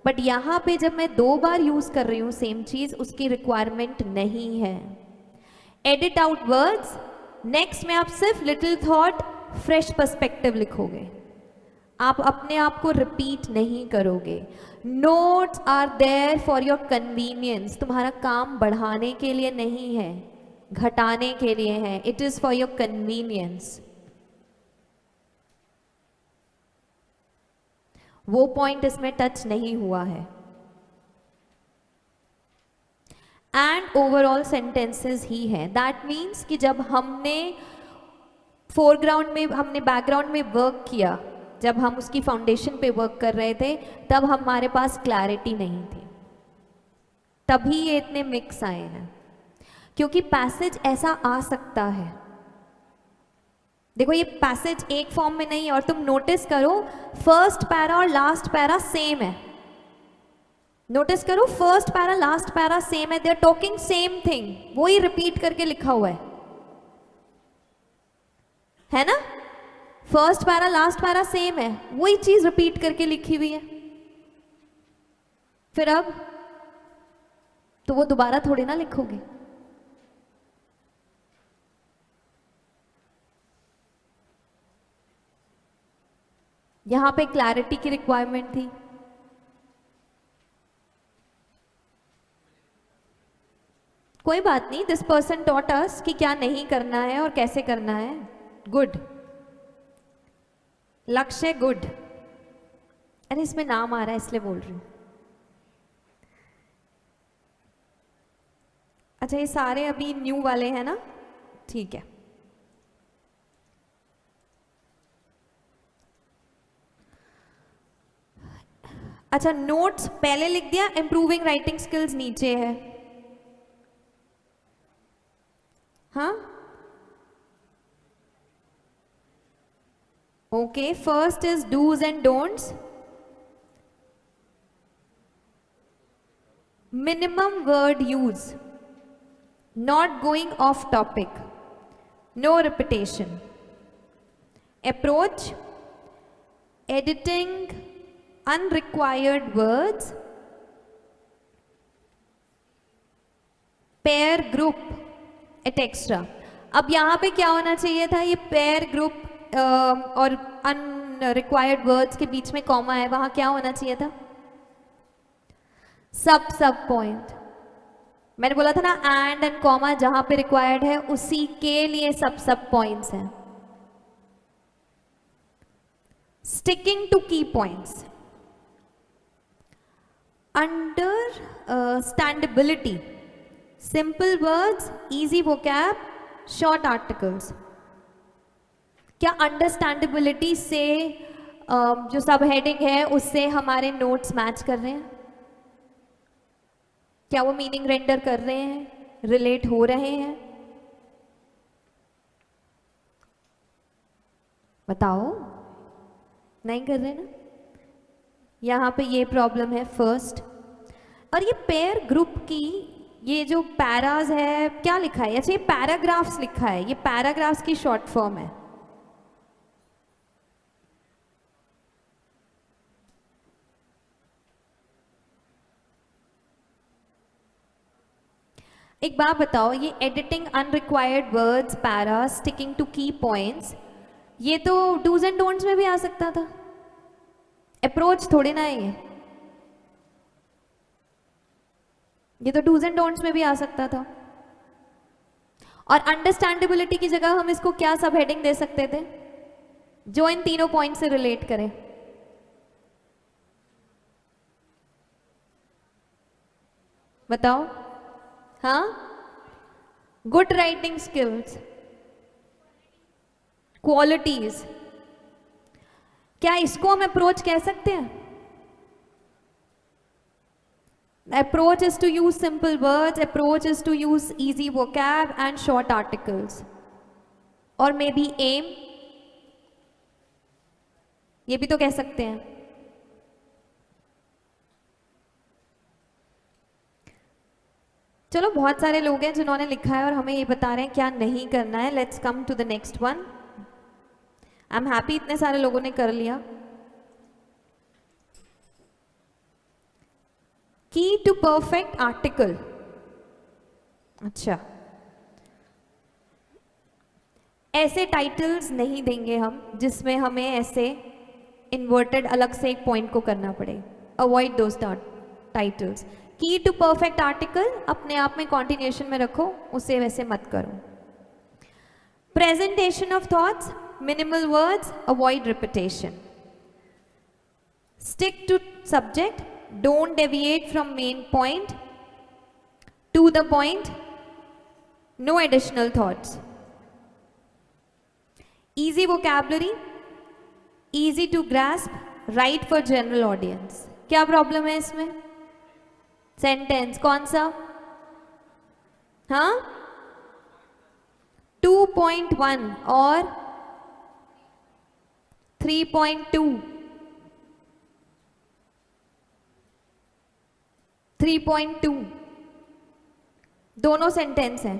बट यहाँ पे जब मैं 2 बार यूज कर रही हूँ सेम चीज, उसकी रिक्वायरमेंट नहीं है. एडिट आउट वर्ड्स, नेक्स्ट में आप सिर्फ लिटिल थॉट फ्रेश पर्सपेक्टिव लिखोगे, आप अपने आप को रिपीट नहीं करोगे. Notes are there for your convenience, तुम्हारा काम बढ़ाने के लिए नहीं है, घटाने के लिए है. It is for your convenience. वो पॉइंट इसमें टच नहीं हुआ है. एंड ओवरऑल सेंटेंसेस ही है. दैट मीन्स कि जब हमने फोरग्राउंड में, हमने बैकग्राउंड में वर्क किया, जब हम उसकी फाउंडेशन पे वर्क कर रहे थे, तब हमारे पास क्लैरिटी नहीं थी, तभी ये इतने मिक्स आए हैं. क्योंकि पैसेज ऐसा आ सकता है, देखो ये पैसेज एक फॉर्म में नहीं है, और तुम नोटिस करो फर्स्ट पैरा और लास्ट पैरा सेम है. नोटिस करो first para last para same है, they are talking same thing, वो ही रिपीट करके लिखा हुआ है ना? First para last para same है, वही चीज रिपीट करके लिखी हुई है. फिर अब तो वो दोबारा थोड़ी ना लिखोगे. यहां पे क्लैरिटी की रिक्वायरमेंट थी. कोई बात नहीं, दिस पर्सन टॉट अस कि क्या नहीं करना है और कैसे करना है. गुड, लक्ष्य गुड. अरे इसमें नाम आ रहा है इसलिए बोल रही हूं. अच्छा, ये सारे अभी न्यू वाले हैं ना? ठीक है. अच्छा, नोट्स पहले लिख दिया, इंप्रूविंग राइटिंग स्किल्स नीचे है. हाँ, okay. First is do's and don'ts. Minimum word use, not going off topic, no repetition. Approach, editing unrequired words, pair group, et cetera. अब यहाँ पे क्या होना चाहिए था, ये पेयर ग्रुप और अनरिक्वायर्ड वर्ड्स के बीच में कॉमा है, वहाँ क्या होना चाहिए था, सब पॉइंट। मैंने बोला था ना एंड कॉमा जहाँ पे रिक्वायर्ड है उसी के लिए सब पॉइंट्स हैं। Sticking to key points, understandability, simple words, easy vocab, short articles. क्या अंडरस्टैंडेबिलिटी से जो सब हेडिंग है उससे हमारे नोट्स मैच कर रहे हैं? क्या वो मीनिंग रेंडर कर रहे हैं, रिलेट हो रहे हैं? बताओ, नहीं कर रहे ना? यहाँ पे ये प्रॉब्लम है फर्स्ट। और ये पेयर ग्रुप की ये जो पैराज है, क्या लिखा है? अच्छा, ये पैराग्राफ्स लिखा है, ये पैराग्राफ्स की शॉर्ट फॉर्म है। एक बात बताओ, ये editing unrequired words, para, sticking to key points, ये तो डूज एंड डोंट्स में भी आ सकता था। अप्रोच थोड़ी ना है ये तो डूज एंड डोंट्स में भी आ सकता था। और अंडरस्टैंडेबिलिटी की जगह हम इसको क्या सब हेडिंग दे सकते थे जो इन तीनों पॉइंट से रिलेट करे? बताओ। हाँ, गुड राइटिंग स्किल्स, क्वालिटीज, क्या इसको हम अप्रोच कह सकते हैं? Approach is to use simple words, approach is to use easy vocab and short articles, or maybe aim, ये भी तो कह सकते हैं। चलो, बहुत सारे लोग हैं जिन्होंने लिखा है और हमें ये बता रहे हैं क्या नहीं करना है। Let's come to the next one. I am happy इतने सारे लोगों ने कर लिया। की टू परफेक्ट आर्टिकल, अच्छा, ऐसे टाइटल्स नहीं देंगे हम जिसमें हमें ऐसे इन्वर्टेड अलग से एक पॉइंट को करना पड़े। Avoid those titles. की टू परफेक्ट आर्टिकल अपने आप में कॉन्टिन्यूएशन में रखो, उसे वैसे मत करो। Presentation of thoughts, minimal words, avoid repetition. Stick to subject, don't deviate from main point, to the point, no additional thoughts. Easy vocabulary, easy to grasp, right for general audience. क्या प्रॉब्लम है इसमें? सेंटेंस कौन सा? हाँ, 2.1 और 3.2, 3.2 दोनों सेंटेंस हैं।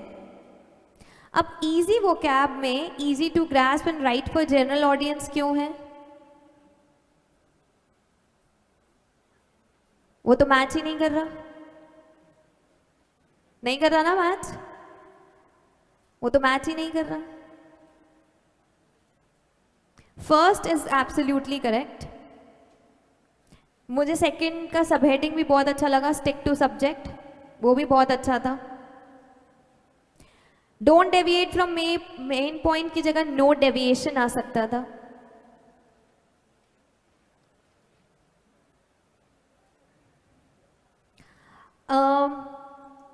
अब इजी वोकैब में easy to grasp and write for general audience क्यों है? वो तो मैच ही नहीं कर रहा, नहीं कर रहा ना मैच, वो तो मैच ही नहीं कर रहा। First is absolutely correct. मुझे सेकंड का सब हेडिंग भी बहुत अच्छा लगा, स्टिक टू सब्जेक्ट, वो भी बहुत अच्छा था। Don't deviate from main point की जगह नो डेविएशन आ सकता था।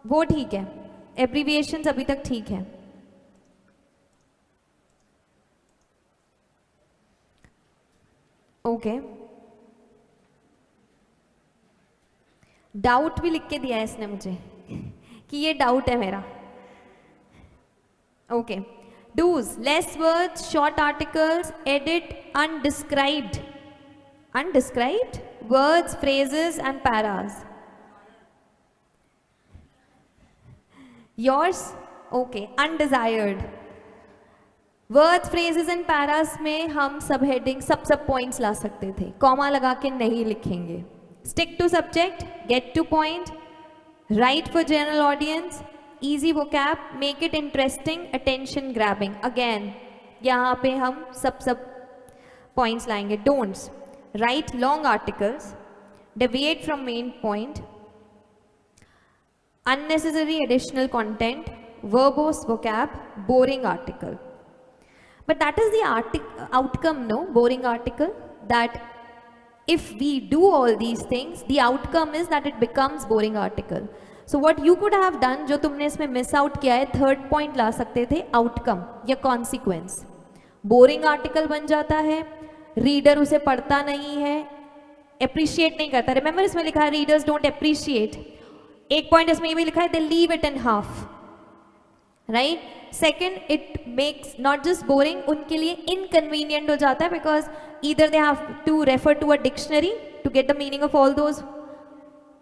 वो ठीक है, एब्रीविएशंस अभी तक ठीक है। ओके, डाउट भी लिख के दिया है इसने मुझे कि ये डाउट है मेरा। Okay, dos, less words, short articles, edit undescribed words, phrases and paras. Yours, okay, undesired words, phrases and paras में हम सब हेडिंग सब पॉइंट्स ला सकते थे, कॉमा लगा के नहीं लिखेंगे। Stick to subject, get to point, write for general audience, easy vocab, make it interesting, attention grabbing. Again यहाँ पे हम सब points लाएंगे. Don'ts: write long articles, deviate from main point, unnecessary additional content, verbose vocab, boring article. But that is the outcome, no? Boring article. That if we do all these things, the outcome is that it becomes boring article. So what you could have done, जो तुमने इसमें miss out किया है, third point ला सकते थे, outcome या consequence. Boring article बन जाता है, reader उसे पढ़ता नहीं है, appreciate नहीं करता. Remember इसमें लिखा है readers don't appreciate. एक point इसमें ये भी लिखा है they leave it in half. Right? Second, it makes not just boring, उनके लिए inconvenient हो जाता है because either they have to refer to a dictionary to get the meaning of all those,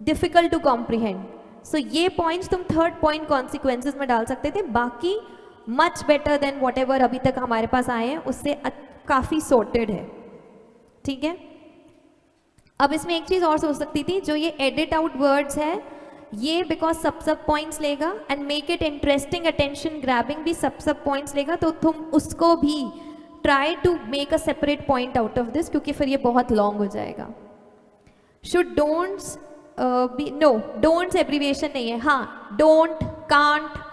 difficult to comprehend. So ये points तुम third point consequences में डाल सकते थे. बाकी much better than whatever अभी तक हमारे पास आए हैं, उससे काफ़ी sorted है. ठीक है? अब इसमें एक चीज़ और सोच सकती थी, जो ये edit out words है, ये बिकॉज सब पॉइंट्स लेगा and make it interesting, attention grabbing भी सब पॉइंट्स लेगा, तो तुम उसको भी try to make a separate point out of this, क्योंकि फिर ये बहुत लॉन्ग हो जाएगा. Should don'ts be, no don'ts abbreviation नहीं है. हाँ, डोंट, कांट,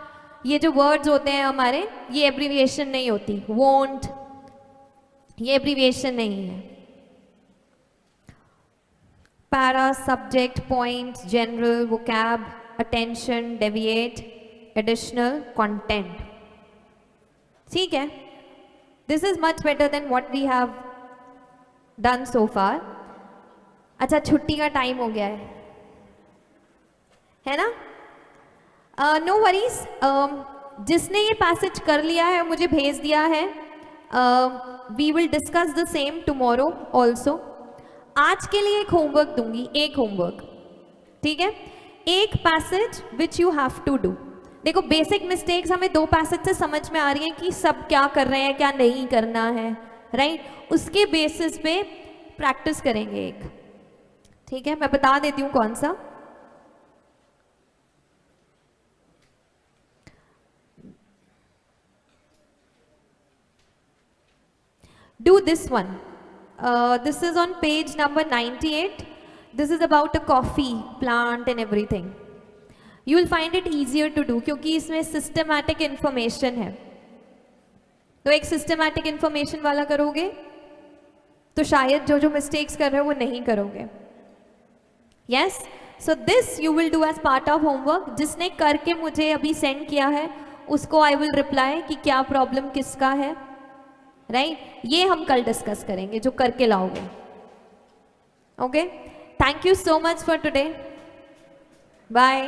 ये जो वर्ड्स होते हैं हमारे, ये एब्रीविएशन नहीं होती. वोंट, ये एब्रीविएशन नहीं है. Para, subject, point, general, vocab, attention, deviate, additional, content. ठीक है? This is much better than what we have done so far. अच्छा, छुट्टी का टाइम हो गया है ना? No worries. जिसने ये पैसेज कर लिया है, मुझे भेज दिया है. We will discuss the same tomorrow also. आज के लिए एक होमवर्क दूंगी, एक होमवर्क. ठीक है? एक passage which you have to do. देखो, बेसिक मिस्टेक्स हमें 2 पैसेज से समझ में आ रही हैं कि सब क्या कर रहे हैं, क्या नहीं करना है, राइट? उसके बेसिस पे प्रैक्टिस करेंगे एक. ठीक है? मैं बता देती हूँ कौन सा. Do this one. This is on page number 98. This is about a coffee plant and everything. You will find it easier to do क्योंकि इसमें systematic information है. तो एक systematic information वाला करोगे तो शायद जो mistakes कर रहे हो वो नहीं करोगे. Yes? So this you will do as part of homework. जिसने करके मुझे अभी send किया है उसको I will reply कि क्या problem किसका है. राइट? ये हम कल डिस्कस करेंगे जो करके लाओगे. Okay? Thank you so much for today. Bye.